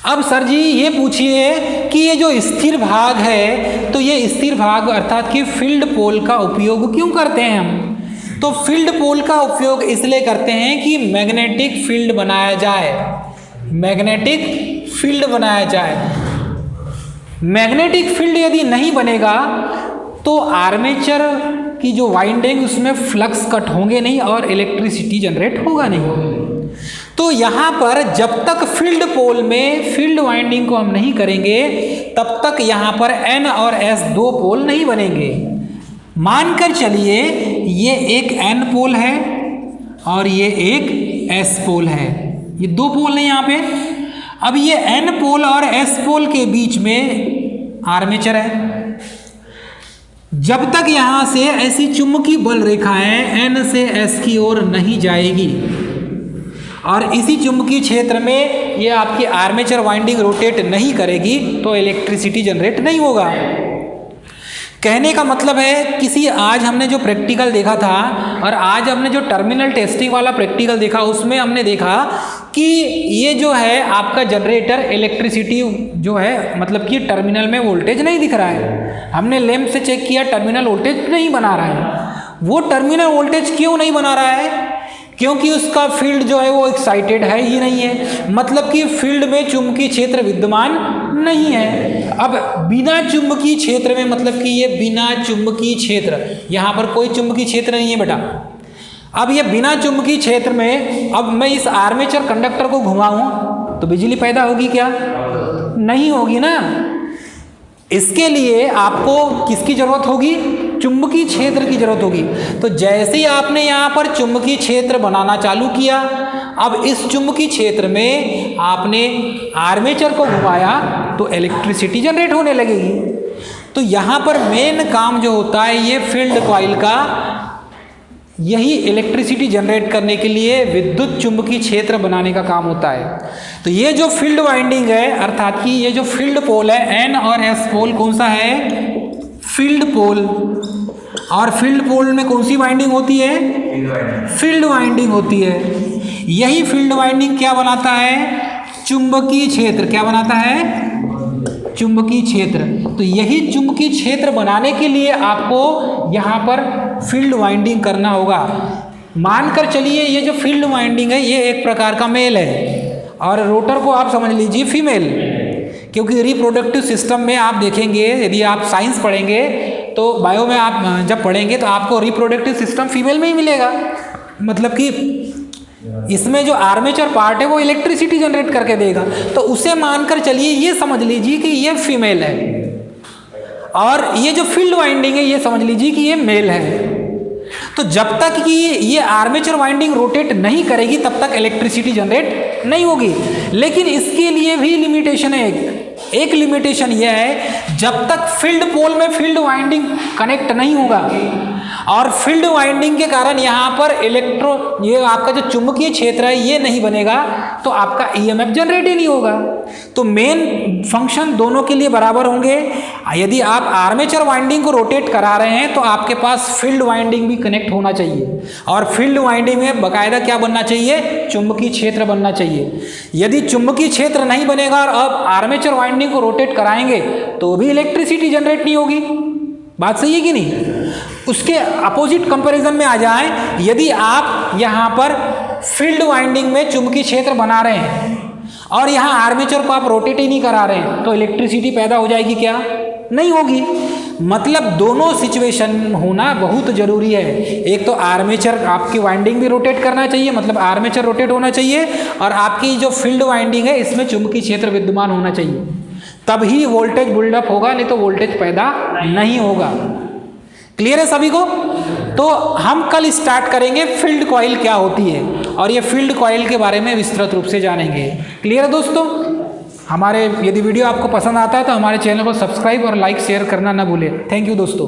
अब सर जी ये पूछिए कि ये जो स्थिर भाग है, तो ये स्थिर भाग अर्थात कि फील्ड पोल का उपयोग क्यों करते हैं हम? तो फील्ड पोल का उपयोग इसलिए करते हैं कि मैग्नेटिक फील्ड बनाया जाए, मैग्नेटिक फील्ड बनाया जाए। मैग्नेटिक फील्ड यदि नहीं बनेगा तो आर्मेचर की जो वाइंडिंग उसमें फ्लक्स कट होंगे नहीं और इलेक्ट्रिसिटी जनरेट होगा नहीं। तो यहाँ पर जब तक फील्ड पोल में फील्ड वाइंडिंग को हम नहीं करेंगे तब तक यहाँ पर N और S दो पोल नहीं बनेंगे। मानकर चलिए ये एक N पोल है और ये एक S पोल है, ये दो पोल है यहाँ पे। अब ये N पोल और S पोल के बीच में आर्मेचर है। जब तक यहाँ से ऐसी चुंबकीय बल रेखाएं N से S की ओर नहीं जाएगी और इसी चुंबकीय क्षेत्र में ये आपकी आर्मेचर वाइंडिंग रोटेट नहीं करेगी तो इलेक्ट्रिसिटी जनरेट नहीं होगा। कहने का मतलब है किसी आज हमने जो प्रैक्टिकल देखा था और आज हमने जो टर्मिनल टेस्टिंग वाला प्रैक्टिकल देखा उसमें हमने देखा कि ये जो है आपका जनरेटर इलेक्ट्रिसिटी जो है मतलब कि टर्मिनल में वोल्टेज नहीं दिख रहा है। हमने लैंप से चेक किया, टर्मिनल वोल्टेज नहीं बना रहा है। वो टर्मिनल वोल्टेज क्यों नहीं बना रहा है? क्योंकि उसका फील्ड जो है वो एक्साइटेड है ही नहीं है, मतलब कि फील्ड में चुंबकीय क्षेत्र विद्यमान नहीं है। अब बिना चुंबकीय क्षेत्र में मतलब कि ये बिना चुंबकीय क्षेत्र, यहाँ पर कोई चुंबकीय क्षेत्र नहीं है बेटा। अब ये बिना चुंबकीय क्षेत्र में अब मैं इस आर्मेचर कंडक्टर को घुमाऊं तो बिजली पैदा होगी क्या? नहीं होगी ना। इसके लिए आपको किसकी जरूरत होगी? चुंबकीय क्षेत्र की जरूरत होगी। तो जैसे ही आपने यहाँ पर चुंबकीय क्षेत्र बनाना चालू किया, अब इस चुंबकीय क्षेत्र में आपने आर्मेचर को घुमाया तो इलेक्ट्रिसिटी जनरेट होने लगेगी। तो यहाँ पर मेन काम जो होता है ये फील्ड कॉइल का, यही इलेक्ट्रिसिटी जनरेट करने के लिए विद्युत चुंबकीय क्षेत्र बनाने का काम होता है। तो ये जो फील्ड वाइंडिंग है अर्थात कि ये जो फील्ड पोल है N और S पोल कौन सा है? फील्ड पोल। और फील्ड पोल में कौन सी वाइंडिंग होती है? फील्ड वाइंडिंग होती है। यही फील्ड वाइंडिंग क्या बनाता है? चुंबकीय क्षेत्र। क्या बनाता है? चुंबकीय क्षेत्र। तो यही चुंबकीय क्षेत्र बनाने के लिए आपको यहाँ पर फील्ड वाइंडिंग करना होगा। मानकर चलिए ये जो फील्ड वाइंडिंग है ये एक प्रकार का मेल है और रोटर को आप समझ लीजिए फीमेल, क्योंकि रिप्रोडक्टिव सिस्टम में आप देखेंगे, यदि आप साइंस पढ़ेंगे तो बायो में आप जब पढ़ेंगे तो आपको रिप्रोडक्टिव सिस्टम फीमेल में ही मिलेगा। मतलब कि इसमें जो आर्मेचर पार्ट है वो इलेक्ट्रिसिटी जनरेट करके देगा। तो उसे मानकर चलिए ये समझ लीजिए कि ये फीमेल है और ये जो फील्ड वाइंडिंग है ये समझ लीजिए कि ये मेल है। तो जब तक कि ये आर्मेचर वाइंडिंग रोटेट नहीं करेगी तब तक इलेक्ट्रिसिटी जनरेट नहीं होगी। लेकिन इसके लिए भी लिमिटेशन है। एक लिमिटेशन ये है, जब तक फील्ड पोल में फील्ड वाइंडिंग कनेक्ट नहीं होगा और फील्ड वाइंडिंग के कारण यहाँ पर ये आपका जो चुंबकीय क्षेत्र है ये नहीं बनेगा तो आपका ईएमएफ जनरेट ही नहीं होगा। तो मेन फंक्शन दोनों के लिए बराबर होंगे। यदि आप आर्मेचर वाइंडिंग को रोटेट करा रहे हैं तो आपके पास फील्ड वाइंडिंग भी कनेक्ट होना चाहिए और फील्ड वाइंडिंग में बाकायदा क्या बनना चाहिए? चुंबकीय क्षेत्र बनना चाहिए। यदि चुंबकीय क्षेत्र नहीं बनेगा और अब आर्मेचर वाइंडिंग को रोटेट कराएंगे तो भी इलेक्ट्रिसिटी जनरेट नहीं होगी। बात सही है कि नहीं? उसके अपोजिट कंपैरिजन में आ जाएं, यदि आप यहाँ पर फील्ड वाइंडिंग में चुंबकीय क्षेत्र बना रहे हैं और यहाँ आर्मेचर को आप रोटेट ही नहीं करा रहे हैं, तो इलेक्ट्रिसिटी पैदा हो जाएगी क्या? नहीं होगी। मतलब दोनों सिचुएशन होना बहुत जरूरी है। एक तो आर्मेचर आपकी वाइंडिंग भी रोटेट करना चाहिए, मतलब आर्मेचर रोटेट होना चाहिए, और आपकी जो फील्ड वाइंडिंग है इसमें चुंबकीय क्षेत्र विद्यमान होना चाहिए, तभी वोल्टेज बिल्डअप होगा, नहीं तो वोल्टेज पैदा नहीं होगा। क्लियर है सभी को? तो हम कल स्टार्ट करेंगे फील्ड कॉइल क्या होती है, और ये फील्ड कॉइल के बारे में विस्तृत रूप से जानेंगे। क्लियर है दोस्तों? हमारे यदि वीडियो आपको पसंद आता है तो हमारे चैनल को सब्सक्राइब और लाइक शेयर करना ना भूलें। थैंक यू दोस्तों।